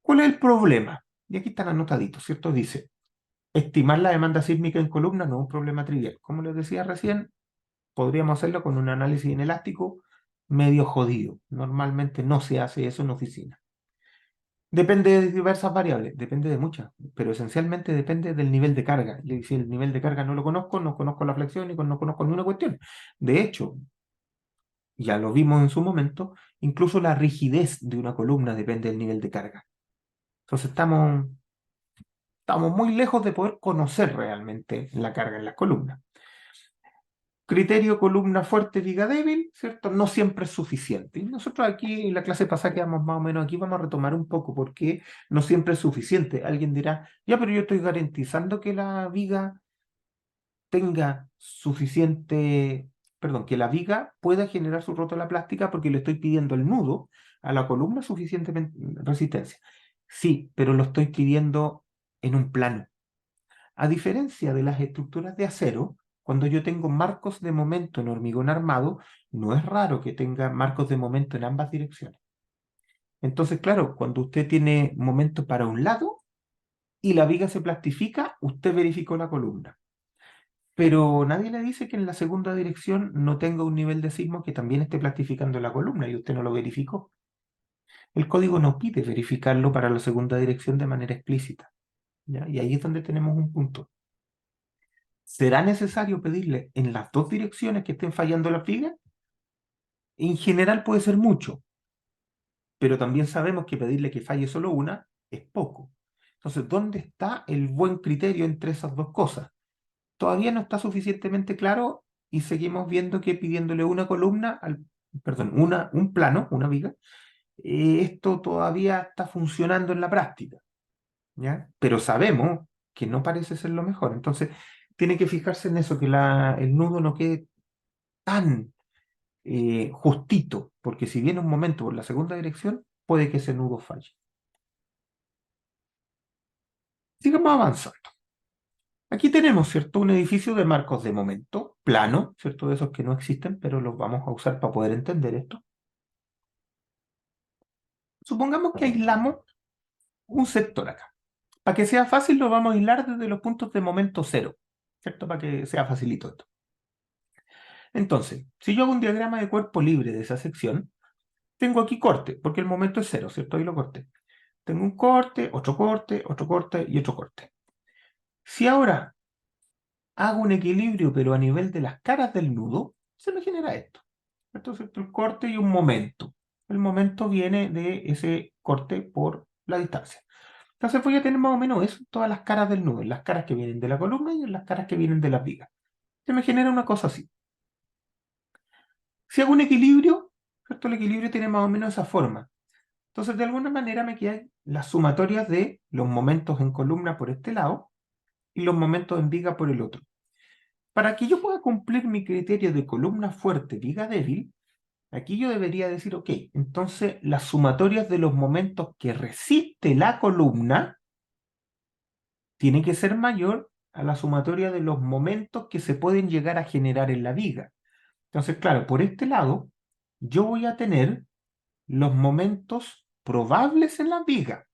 ¿Cuál es el problema? Y aquí están anotaditos, ¿cierto? Dice, estimar la demanda sísmica en columna no es un problema trivial. Como les decía recién, podríamos hacerlo con un análisis inelástico medio jodido. Normalmente no se hace eso en oficina. Depende de diversas variables, depende de muchas, pero esencialmente depende del nivel de carga. Y si el nivel de carga no lo conozco, no conozco la flexión y no conozco ninguna cuestión. De hecho, ya lo vimos en su momento, incluso la rigidez de una columna depende del nivel de carga. Entonces estamos muy lejos de poder conocer realmente la carga en las columnas. Criterio columna fuerte, viga débil, ¿cierto? No siempre es suficiente. Y nosotros aquí en la clase pasada quedamos más o menos aquí, vamos a retomar un poco porque no siempre es suficiente. Alguien dirá, ya, pero yo estoy garantizando que la viga tenga suficiente, perdón, que la viga pueda generar su rótula plástica porque le estoy pidiendo el nudo a la columna suficientemente resistencia. Sí, pero lo estoy pidiendo en un plano. A diferencia de las estructuras de acero, cuando yo tengo marcos de momento en hormigón armado, no es raro que tenga marcos de momento en ambas direcciones. Entonces, claro, cuando usted tiene momento para un lado y la viga se plastifica, usted verificó la columna. Pero nadie le dice que en la segunda dirección no tenga un nivel de sismo que también esté plastificando la columna y usted no lo verificó. El código no pide verificarlo para la segunda dirección de manera explícita, ¿ya? Y ahí es donde tenemos un punto. ¿Será necesario pedirle en las dos direcciones que estén fallando las vigas? En general puede ser mucho, pero también sabemos que pedirle que falle solo una es poco. Entonces, ¿dónde está el buen criterio entre esas dos cosas? Todavía no está suficientemente claro y seguimos viendo que pidiéndole una columna, perdón, un plano, una viga, esto todavía está funcionando en la práctica, ¿ya? Pero sabemos que no parece ser lo mejor. Entonces, tiene que fijarse en eso, que el nudo no quede tan justito, porque si viene un momento por la segunda dirección, puede que ese nudo falle. Sigamos avanzando. Aquí tenemos, ¿cierto? Un edificio de marcos de momento, plano, ¿cierto? De esos que no existen, pero los vamos a usar para poder entender esto. Supongamos que aislamos un sector acá. Para que sea fácil, lo vamos a aislar desde los puntos de momento cero, ¿cierto? Para que sea facilito esto. Entonces, si yo hago un diagrama de cuerpo libre de esa sección, tengo aquí corte, porque el momento es cero, ¿cierto? Ahí lo corté. Tengo un corte, otro corte y otro corte. Si ahora hago un equilibrio, pero a nivel de las caras del nudo, se me genera esto. Entonces, el corte y un momento. El momento viene de ese corte por la distancia. Entonces voy a tener más o menos eso en todas las caras del nudo, en las caras que vienen de la columna y en las caras que vienen de las vigas. Se me genera una cosa así. Si hago un equilibrio, ¿cierto? El equilibrio tiene más o menos esa forma. Entonces, de alguna manera me quedan las sumatorias de los momentos en columna por este lado y los momentos en viga por el otro. Para que yo pueda cumplir mi criterio de columna fuerte, viga débil, aquí yo debería decir, ok, entonces las sumatorias de los momentos que resiste la columna tiene que ser mayor a la sumatoria de los momentos que se pueden llegar a generar en la viga. Entonces, claro, por este lado, yo voy a tener los momentos probables en la viga.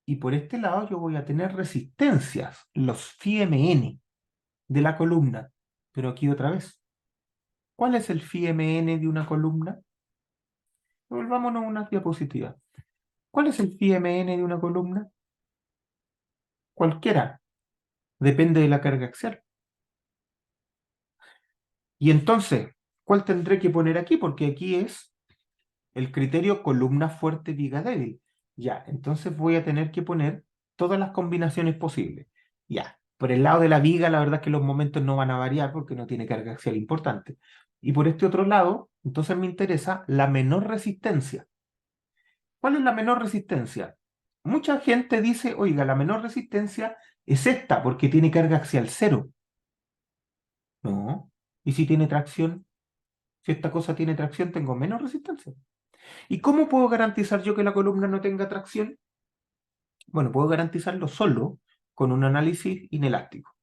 Y por este lado yo voy a tener resistencias, los φmn de la columna. Pero aquí otra vez, ¿cuál es el φmn de una columna? Volvámonos a una diapositiva. ¿Cuál es el φmn de una columna? Cualquiera. Depende de la carga axial. Y entonces, ¿cuál tendré que poner aquí? Porque aquí es el criterio columna fuerte, viga débil. Ya, entonces voy a tener que poner todas las combinaciones posibles. Ya, por el lado de la viga, la verdad es que los momentos no van a variar porque no tiene carga axial importante. Y por este otro lado, entonces me interesa la menor resistencia. ¿Cuál es la menor resistencia? Mucha gente dice, oiga, la menor resistencia es esta porque tiene carga axial cero. No. ¿Y si tiene tracción? Si esta cosa tiene tracción, tengo menos resistencia. ¿Y cómo puedo garantizar yo que la columna no tenga tracción? Bueno, puedo garantizarlo solo con un análisis inelástico.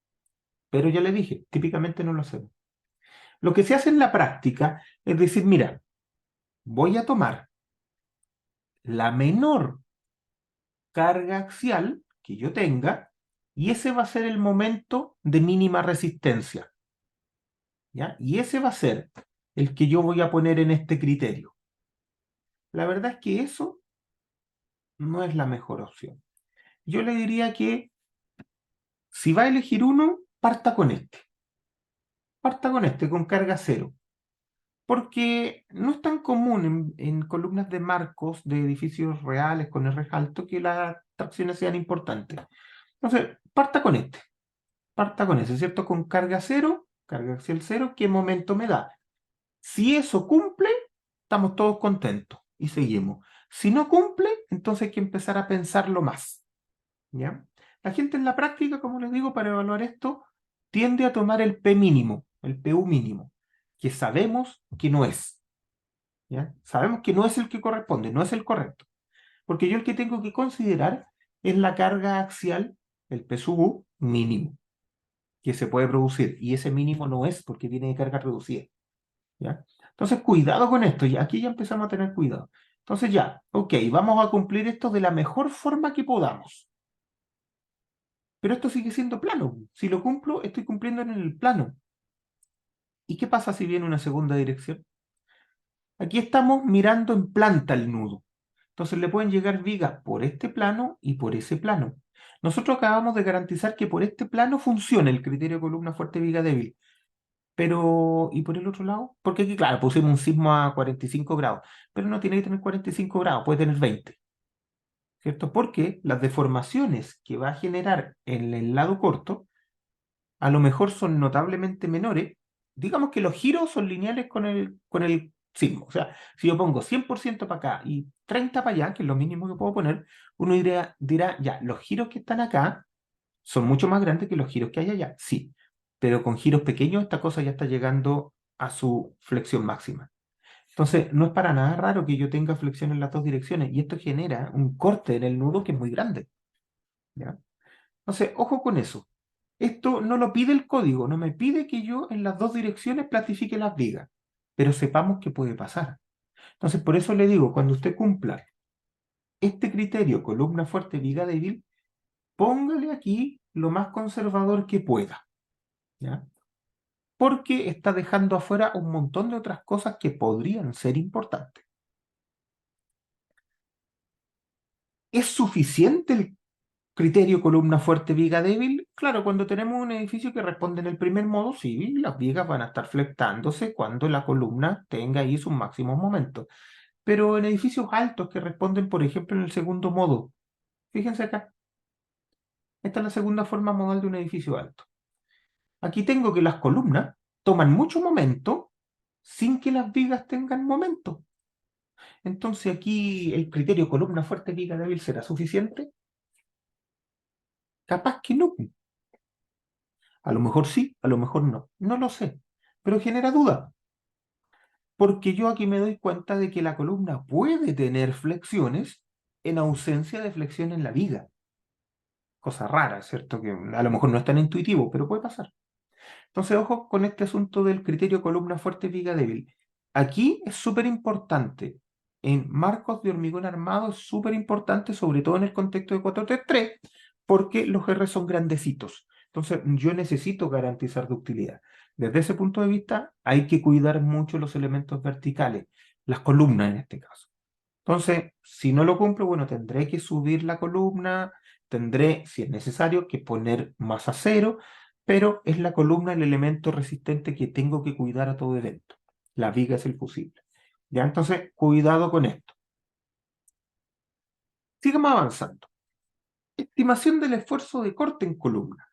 Pero ya le dije, típicamente no lo hacemos. Lo que se hace en la práctica es decir, mira, voy a tomar la menor carga axial que yo tenga y ese va a ser el momento de mínima resistencia. ¿Ya? Y ese va a ser el que yo voy a poner en este criterio. La verdad es que eso no es la mejor opción. Yo le diría que si va a elegir uno, parta con este. Parta con este, con carga cero. Porque no es tan común en columnas de marcos de edificios reales con R alto que las tracciones sean importantes. Entonces, parta con este. Parta con ese, ¿cierto? Con carga cero, carga axial cero, ¿qué momento me da? Si eso cumple, estamos todos contentos y seguimos. Si no cumple, entonces hay que empezar a pensarlo más. ¿Ya? La gente en la práctica, como les digo, para evaluar esto, tiende a tomar el P mínimo, el PU mínimo, que sabemos que no es. ¿Ya? Sabemos que no es el que corresponde, no es el correcto. Porque yo el que tengo que considerar es la carga axial, el P sub U mínimo, que se puede producir. Y ese mínimo no es porque viene de carga reducida. ¿Ya? Entonces, cuidado con esto. Y aquí ya empezamos a tener cuidado. Entonces ya, ok, vamos a cumplir esto de la mejor forma que podamos. Pero esto sigue siendo plano. Si lo cumplo, estoy cumpliendo en el plano. ¿Y qué pasa si viene una segunda dirección? Aquí estamos mirando en planta el nudo. Entonces le pueden llegar vigas por este plano y por ese plano. Nosotros acabamos de garantizar que por este plano funciona el criterio columna fuerte viga débil. Pero, ¿y por el otro lado? Porque aquí, claro, pusimos un sismo a 45 grados, pero no tiene que tener 45 grados, puede tener 20, ¿cierto? Porque las deformaciones que va a generar en el lado corto a lo mejor son notablemente menores. Digamos que los giros son lineales con el sismo. O sea, si yo pongo 100% para acá y 30 para allá, que es lo mínimo que puedo poner, uno dirá, ya, los giros que están acá son mucho más grandes que los giros que hay allá. Sí, pero con giros pequeños esta cosa ya está llegando a su flexión máxima. Entonces, no es para nada raro que yo tenga flexión en las dos direcciones y esto genera un corte en el nudo que es muy grande. ¿Ya? Entonces, ojo con eso. Esto no lo pide el código, no me pide que yo en las dos direcciones plastifique las vigas, pero sepamos que puede pasar. Entonces, por eso le digo, cuando usted cumpla este criterio, columna fuerte, viga débil, póngale aquí lo más conservador que pueda, ¿ya? Porque está dejando afuera un montón de otras cosas que podrían ser importantes. ¿Es suficiente el criterio columna fuerte, viga débil? Claro, cuando tenemos un edificio que responde en el primer modo, sí, las vigas van a estar flectándose cuando la columna tenga ahí sus máximos momentos. Pero en edificios altos que responden, por ejemplo, en el segundo modo, fíjense acá, esta es la segunda forma modal de un edificio alto. Aquí tengo que las columnas toman mucho momento sin que las vigas tengan momento. Entonces aquí el criterio columna fuerte, viga débil será suficiente. Capaz que no. A lo mejor sí, a lo mejor no. No lo sé. Pero genera duda. Porque yo aquí me doy cuenta de que la columna puede tener flexiones en ausencia de flexión en la viga. Cosa rara, ¿cierto? Que a lo mejor no es tan intuitivo, pero puede pasar. Entonces, ojo con este asunto del criterio columna fuerte, viga débil. Aquí es súper importante. En marcos de hormigón armado es súper importante, sobre todo en el contexto de 433, porque los R son grandecitos. Entonces, yo necesito garantizar ductilidad. Desde ese punto de vista, hay que cuidar mucho los elementos verticales, las columnas en este caso. Entonces, si no lo cumplo, bueno, tendré que subir la columna, tendré, si es necesario, que poner más acero, pero es la columna el elemento resistente que tengo que cuidar a todo evento. La viga es el fusible. Ya, entonces, cuidado con esto. Sigamos avanzando. Estimación del esfuerzo de corte en columna.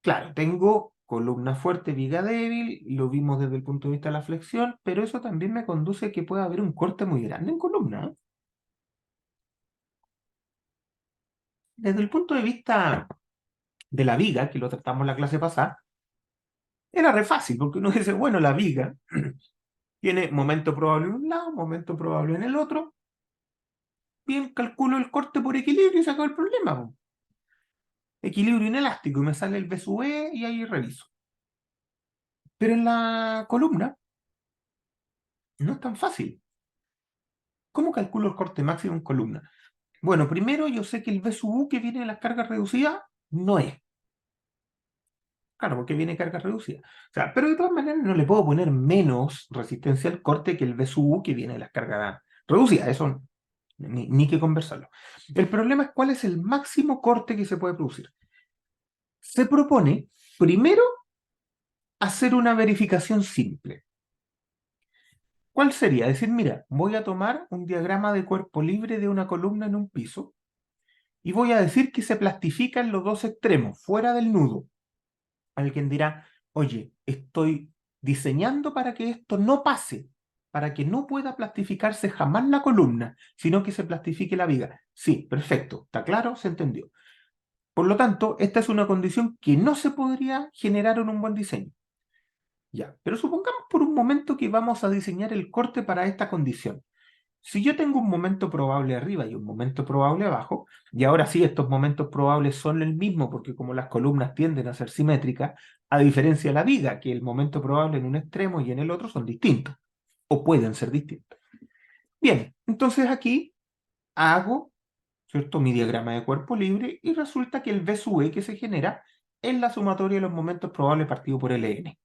Claro, tengo columna fuerte, viga débil, lo vimos desde el punto de vista de la flexión, pero eso también me conduce a que pueda haber un corte muy grande en columna. ¿Eh? Desde el punto de vista de la viga, que lo tratamos en la clase pasada, era re fácil, porque uno dice, bueno, la viga tiene momento probable en un lado, momento probable en el otro, bien, calculo el corte por equilibrio y se acabó el problema. Po. Equilibrio inelástico, y me sale el B sub E y ahí reviso. Pero en la columna no es tan fácil. ¿Cómo calculo el corte máximo en columna? Bueno, primero yo sé que el B sub U que viene de las cargas reducidas no es. Claro, porque viene carga reducida. O sea, pero de todas maneras no le puedo poner menos resistencia al corte que el BSU que viene de las cargas reducidas. Eso ni que conversarlo. El problema es cuál es el máximo corte que se puede producir. Se propone, primero, hacer una verificación simple. ¿Cuál sería? Decir, mira, voy a tomar un diagrama de cuerpo libre de una columna en un piso y voy a decir que se plastifican los dos extremos, fuera del nudo. Alguien dirá, oye, estoy diseñando para que esto no pase, para que no pueda plastificarse jamás la columna, sino que se plastifique la viga. Sí, perfecto, está claro, se entendió. Por lo tanto, esta es una condición que no se podría generar en un buen diseño. Ya, pero supongamos por un momento que vamos a diseñar el corte para esta condición. Si yo tengo un momento probable arriba y un momento probable abajo, y ahora sí estos momentos probables son el mismo porque como las columnas tienden a ser simétricas, a diferencia de la viga, que el momento probable en un extremo y en el otro son distintos, o pueden ser distintos. Bien, entonces aquí hago, ¿cierto?, mi diagrama de cuerpo libre y resulta que el V sub E que se genera es la sumatoria de los momentos probables partido por Ln.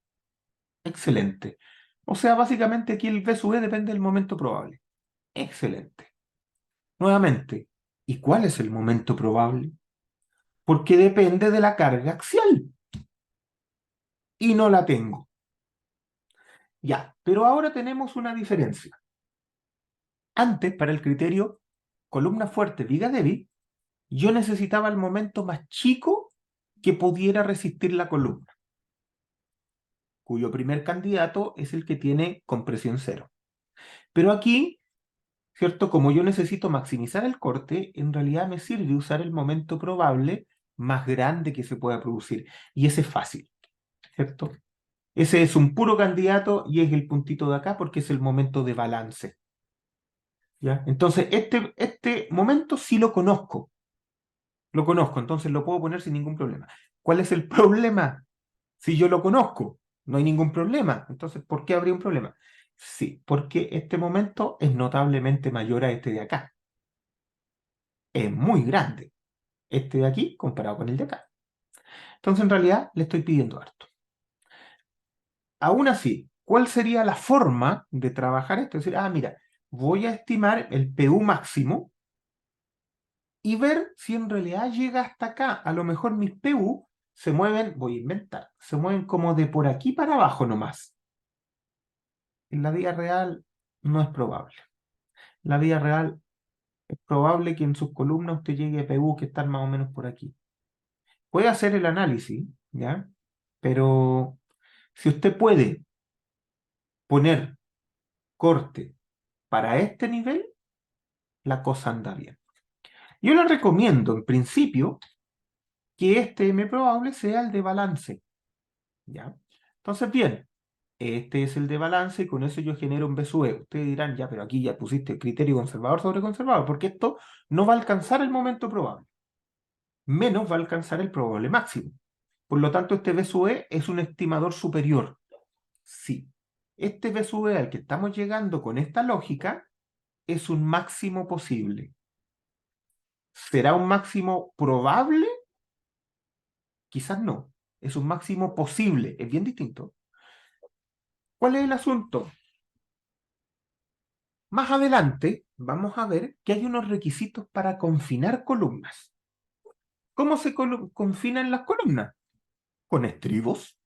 Excelente. O sea, básicamente aquí el V sub E depende del momento probable. Excelente. Nuevamente, ¿y cuál es el momento probable? Porque depende de la carga axial y no la tengo. Ya, pero ahora tenemos una diferencia. Antes, para el criterio columna fuerte, viga débil, yo necesitaba el momento más chico que pudiera resistir la columna, cuyo primer candidato es el que tiene compresión cero. Pero aquí, ¿cierto? Como yo necesito maximizar el corte, en realidad me sirve usar el momento probable más grande que se pueda producir. Y ese es fácil, ¿cierto? Ese es un puro candidato y es el puntito de acá porque es el momento de balance. ¿Ya? Entonces, este momento sí lo conozco, entonces lo puedo poner sin ningún problema. ¿Cuál es el problema? Si yo lo conozco, no hay ningún problema. Entonces, ¿por qué habría un problema? Sí, porque este momento es notablemente mayor a este de acá. Es muy grande este de aquí comparado con el de acá. Entonces, en realidad, le estoy pidiendo harto. Aún así, ¿cuál sería la forma de trabajar esto? Es decir, mira, voy a estimar el PU máximo y ver si en realidad llega hasta acá. A lo mejor mis PU se mueven, voy a inventar, se mueven como de por aquí para abajo nomás. En la vida real no es probable. En la vida real es probable que en sus columnas usted llegue a PU que están más o menos por aquí. Puede hacer el análisis, ¿ya? Pero si usted puede poner corte para este nivel, la cosa anda bien. Yo le recomiendo, en principio, que este M probable sea el de balance, ¿ya? Entonces, bien, este es el de balance y con eso yo genero un B sub E. Ustedes dirán, ya, pero aquí ya pusiste el criterio conservador sobre conservador, porque esto no va a alcanzar el momento probable, menos va a alcanzar el probable máximo. Por lo tanto, este B sub E es un estimador superior. Sí, este B sub E al que estamos llegando con esta lógica es un máximo posible. ¿Será un máximo probable? Quizás no. Es un máximo posible. Es bien distinto. ¿Cuál es el asunto? Más adelante vamos a ver que hay unos requisitos para confinar columnas. ¿Cómo se confinan las columnas? Con estribos.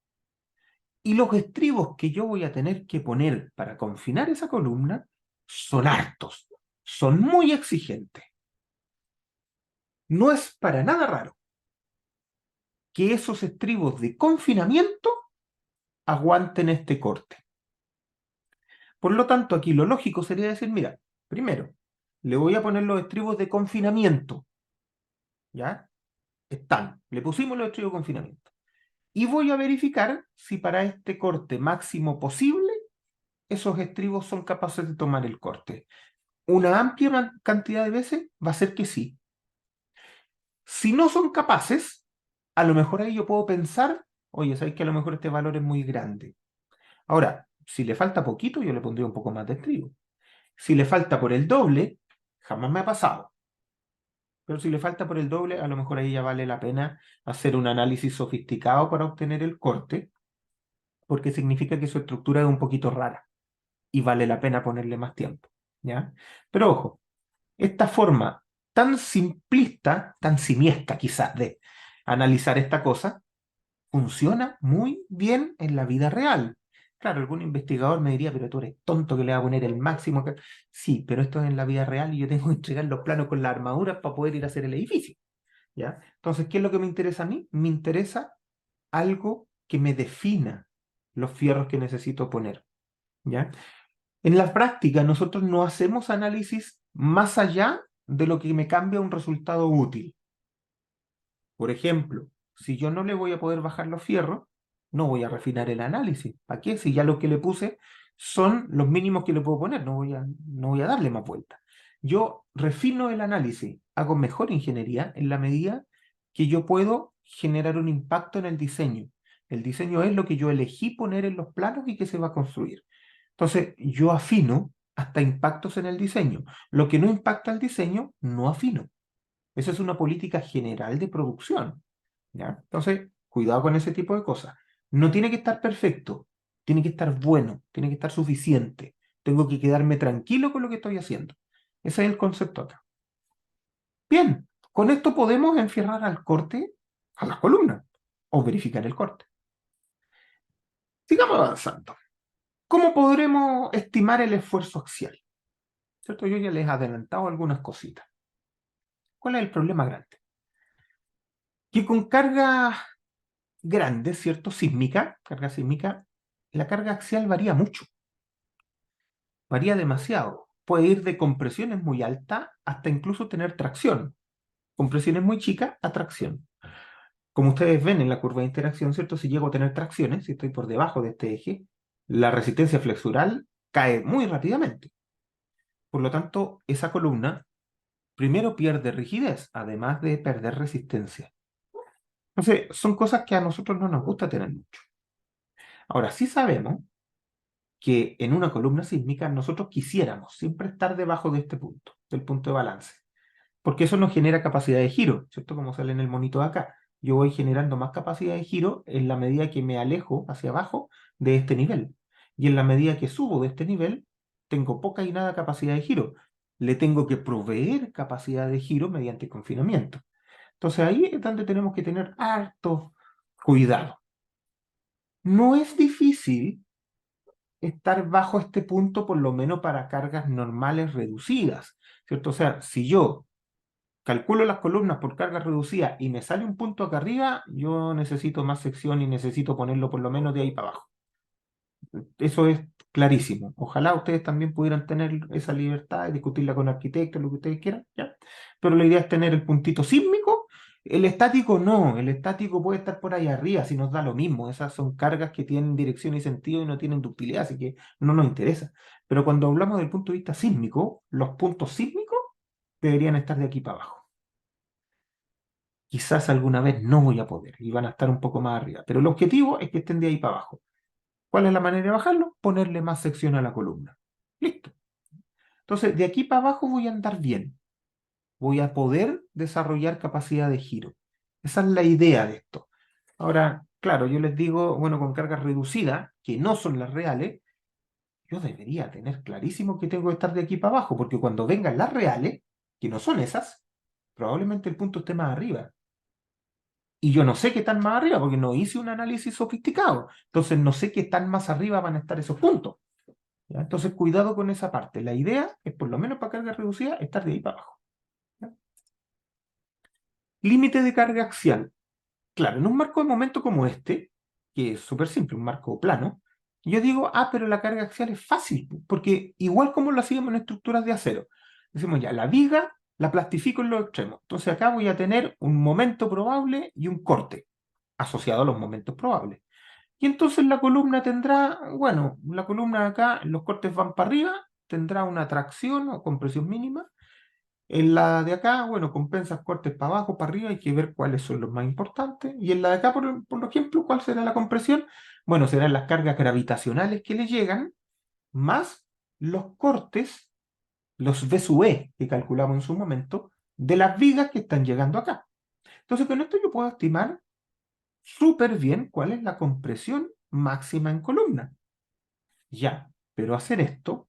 Y los estribos que yo voy a tener que poner para confinar esa columna son hartos, son muy exigentes. No es para nada raro que esos estribos de confinamiento aguanten este corte. Por lo tanto, aquí lo lógico sería decir, mira, primero, le voy a poner los estribos de confinamiento, ¿ya? Están, le pusimos los estribos de confinamiento. Y voy a verificar si para este corte máximo posible, esos estribos son capaces de tomar el corte. Una amplia cantidad de veces va a ser que sí. Si no son capaces, a lo mejor ahí yo puedo pensar, oye, sabéis que a lo mejor este valor es muy grande. Ahora, si le falta poquito, yo le pondría un poco más de estribo. Si le falta por el doble, jamás me ha pasado. Pero si le falta por el doble, a lo mejor ahí ya vale la pena hacer un análisis sofisticado para obtener el corte, porque significa que su estructura es un poquito rara y vale la pena ponerle más tiempo, ¿ya? Pero ojo, esta forma tan simplista, tan simiesca quizás de analizar esta cosa, funciona muy bien en la vida real. Claro, algún investigador me diría, pero tú eres tonto que le va a poner el máximo. Sí, pero esto es en la vida real y yo tengo que entregar los planos con las armaduras para poder ir a hacer el edificio, ¿ya? Entonces, ¿qué es lo que me interesa a mí? Me interesa algo que me defina los fierros que necesito poner, ¿ya? En la práctica, nosotros no hacemos análisis más allá de lo que me cambia un resultado útil. Por ejemplo, si yo no le voy a poder bajar los fierros, no voy a refinar el análisis. ¿Para qué? Si ya los que le puse son los mínimos que le puedo poner, no voy a darle más vuelta. Yo refino el análisis, hago mejor ingeniería en la medida que yo puedo generar un impacto en el diseño. El diseño es lo que yo elegí poner en los planos y que se va a construir. Entonces, yo afino hasta impactos en el diseño. Lo que no impacta el diseño, no afino. Esa es una política general de producción, ¿ya? Entonces, cuidado con ese tipo de cosas. No tiene que estar perfecto, tiene que estar bueno, tiene que estar suficiente. Tengo que quedarme tranquilo con lo que estoy haciendo. Ese es el concepto acá. Bien, con esto podemos enfierrar al corte a las columnas o verificar el corte. Sigamos avanzando. ¿Cómo podremos estimar el esfuerzo axial? ¿Cierto? Yo ya les he adelantado algunas cositas. ¿Cuál es el problema grande? Que con cargas grandes, ¿cierto? Carga sísmica, la carga axial varía mucho, varía demasiado. Puede ir de compresiones muy altas hasta incluso tener tracción. Compresiones muy chicas a tracción. Como ustedes ven en la curva de interacción, ¿cierto? Si llego a tener tracciones, si estoy por debajo de este eje, la resistencia flexural cae muy rápidamente. Por lo tanto, esa columna primero pierde rigidez, además de perder resistencia. Entonces, son cosas que a nosotros no nos gusta tener mucho. Ahora, sí sabemos que en una columna sísmica nosotros quisiéramos siempre estar debajo de este punto, del punto de balance, porque eso nos genera capacidad de giro, ¿cierto? Como sale en el monito de acá. Yo voy generando más capacidad de giro en la medida que me alejo hacia abajo de este nivel. Y en la medida que subo de este nivel, tengo poca y nada capacidad de giro. Le tengo que proveer capacidad de giro mediante confinamiento. Entonces ahí es donde tenemos que tener harto cuidado. No es difícil estar bajo este punto, por lo menos para cargas normales reducidas, ¿cierto? O sea, si yo calculo las columnas por cargas reducidas y me sale un punto acá arriba, yo necesito más sección y necesito ponerlo por lo menos de ahí para abajo. Eso es clarísimo. Ojalá ustedes también pudieran tener esa libertad y discutirla con arquitectos, lo que ustedes quieran, ¿ya? Pero la idea es tener el puntito sísmico. El estático no, el estático puede estar por ahí arriba, si nos da lo mismo. Esas son cargas que tienen dirección y sentido y no tienen ductilidad, así que no nos interesa. Pero cuando hablamos del punto de vista sísmico, los puntos sísmicos deberían estar de aquí para abajo. Quizás alguna vez no voy a poder y van a estar un poco más arriba, pero el objetivo es que estén de ahí para abajo. ¿Cuál es la manera de bajarlo? Ponerle más sección a la columna. Listo. Entonces, de aquí para abajo voy a andar bien. Voy a poder desarrollar capacidad de giro. Esa es la idea de esto. Ahora, claro, yo les digo, bueno, con cargas reducidas, que no son las reales, yo debería tener clarísimo que tengo que estar de aquí para abajo, porque cuando vengan las reales, que no son esas, probablemente el punto esté más arriba. Y yo no sé qué tan más arriba, porque no hice un análisis sofisticado. Entonces no sé qué tan más arriba van a estar esos puntos. ¿Ya? Entonces cuidado con esa parte. La idea es, por lo menos para carga reducida, estar de ahí para abajo. ¿Ya? Límite de carga axial. Claro, en un marco de momento como este, que es súper simple, un marco plano, yo digo, pero la carga axial es fácil, porque igual como lo hacíamos en estructuras de acero, decimos ya, la viga la plastifico en los extremos. Entonces acá voy a tener un momento probable y un corte asociado a los momentos probables. Y entonces la columna tendrá, bueno, la columna de acá, los cortes van para arriba, tendrá una tracción o compresión mínima. En la de acá, bueno, compensas cortes para abajo, para arriba, hay que ver cuáles son los más importantes. Y en la de acá, por ejemplo, ¿cuál será la compresión? Bueno, serán las cargas gravitacionales que le llegan, más los cortes, los V sub E que calculamos en su momento, de las vigas que están llegando acá. Entonces, con esto yo puedo estimar súper bien cuál es la compresión máxima en columna. Ya, pero hacer esto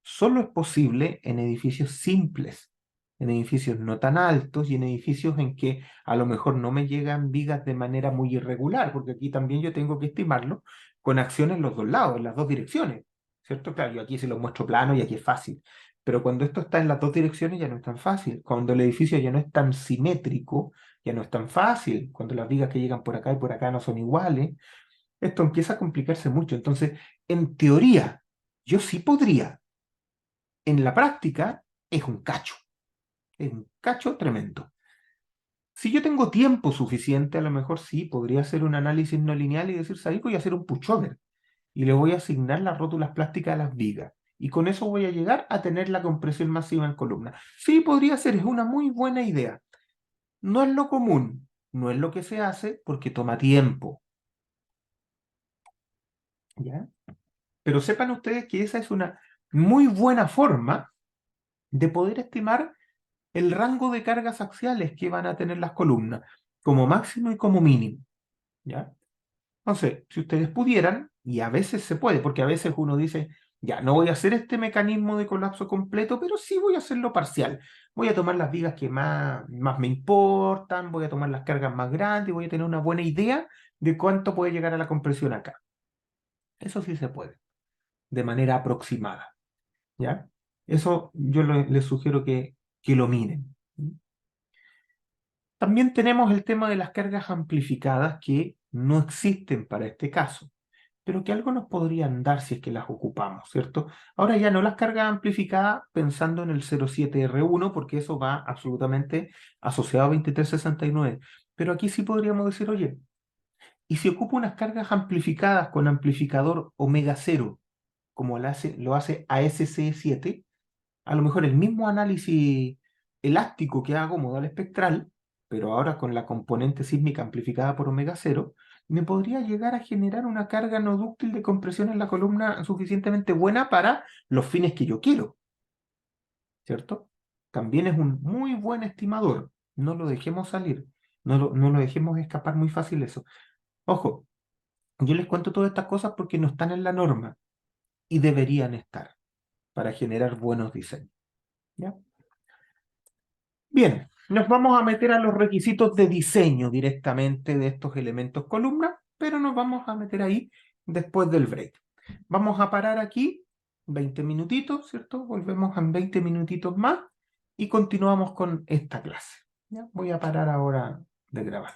solo es posible en edificios simples, en edificios no tan altos y en edificios en que a lo mejor no me llegan vigas de manera muy irregular, porque aquí también yo tengo que estimarlo con acciones en los dos lados, en las dos direcciones, ¿cierto? Claro, yo aquí se los muestro plano y aquí es fácil, pero cuando esto está en las dos direcciones ya no es tan fácil, cuando el edificio ya no es tan simétrico, ya no es tan fácil, cuando las vigas que llegan por acá y por acá no son iguales, esto empieza a complicarse mucho. Entonces, en teoría, yo sí podría. En la práctica, es un cacho tremendo. Si yo tengo tiempo suficiente, a lo mejor sí, podría hacer un análisis no lineal y decir, ¿sabes? Voy a hacer un pushover y le voy a asignar las rótulas plásticas a las vigas. Y con eso voy a llegar a tener la compresión masiva en columna. Sí, podría ser, es una muy buena idea. No es lo común, no es lo que se hace porque toma tiempo. ¿Ya? Pero sepan ustedes que esa es una muy buena forma de poder estimar el rango de cargas axiales que van a tener las columnas, como máximo y como mínimo. ¿Ya? Entonces, si ustedes pudieran, y a veces se puede, porque a veces uno dice, ya, no voy a hacer este mecanismo de colapso completo, pero sí voy a hacerlo parcial. Voy a tomar las vigas que más me importan, voy a tomar las cargas más grandes, voy a tener una buena idea de cuánto puede llegar a la compresión acá. Eso sí se puede. de manera aproximada, ¿ya? Eso yo les sugiero que lo miren. También tenemos el tema de las cargas amplificadas que no existen para este caso, pero que algo nos podrían dar si es que las ocupamos, ¿cierto? Ahora ya no las cargas amplificadas pensando en el 07R1, porque eso va absolutamente asociado a 2369, pero aquí sí podríamos decir, oye, ¿y si ocupo unas cargas amplificadas con amplificador omega cero, como lo hace ASC7? A lo mejor el mismo análisis elástico que hago modal espectral, pero ahora con la componente sísmica amplificada por omega cero, me podría llegar a generar una carga no dúctil de compresión en la columna suficientemente buena para los fines que yo quiero, ¿cierto? También es un muy buen estimador. No lo dejemos salir, no lo dejemos escapar muy fácil eso. Ojo, yo les cuento todas estas cosas porque no están en la norma y deberían estar para generar buenos diseños, ¿ya? Bien, nos vamos a meter a los requisitos de diseño directamente de estos elementos columna, pero nos vamos a meter ahí después del break. Vamos a parar aquí 20 minutitos, ¿cierto? Volvemos en 20 minutitos más y continuamos con esta clase. ¿Ya? Voy a parar ahora de grabar.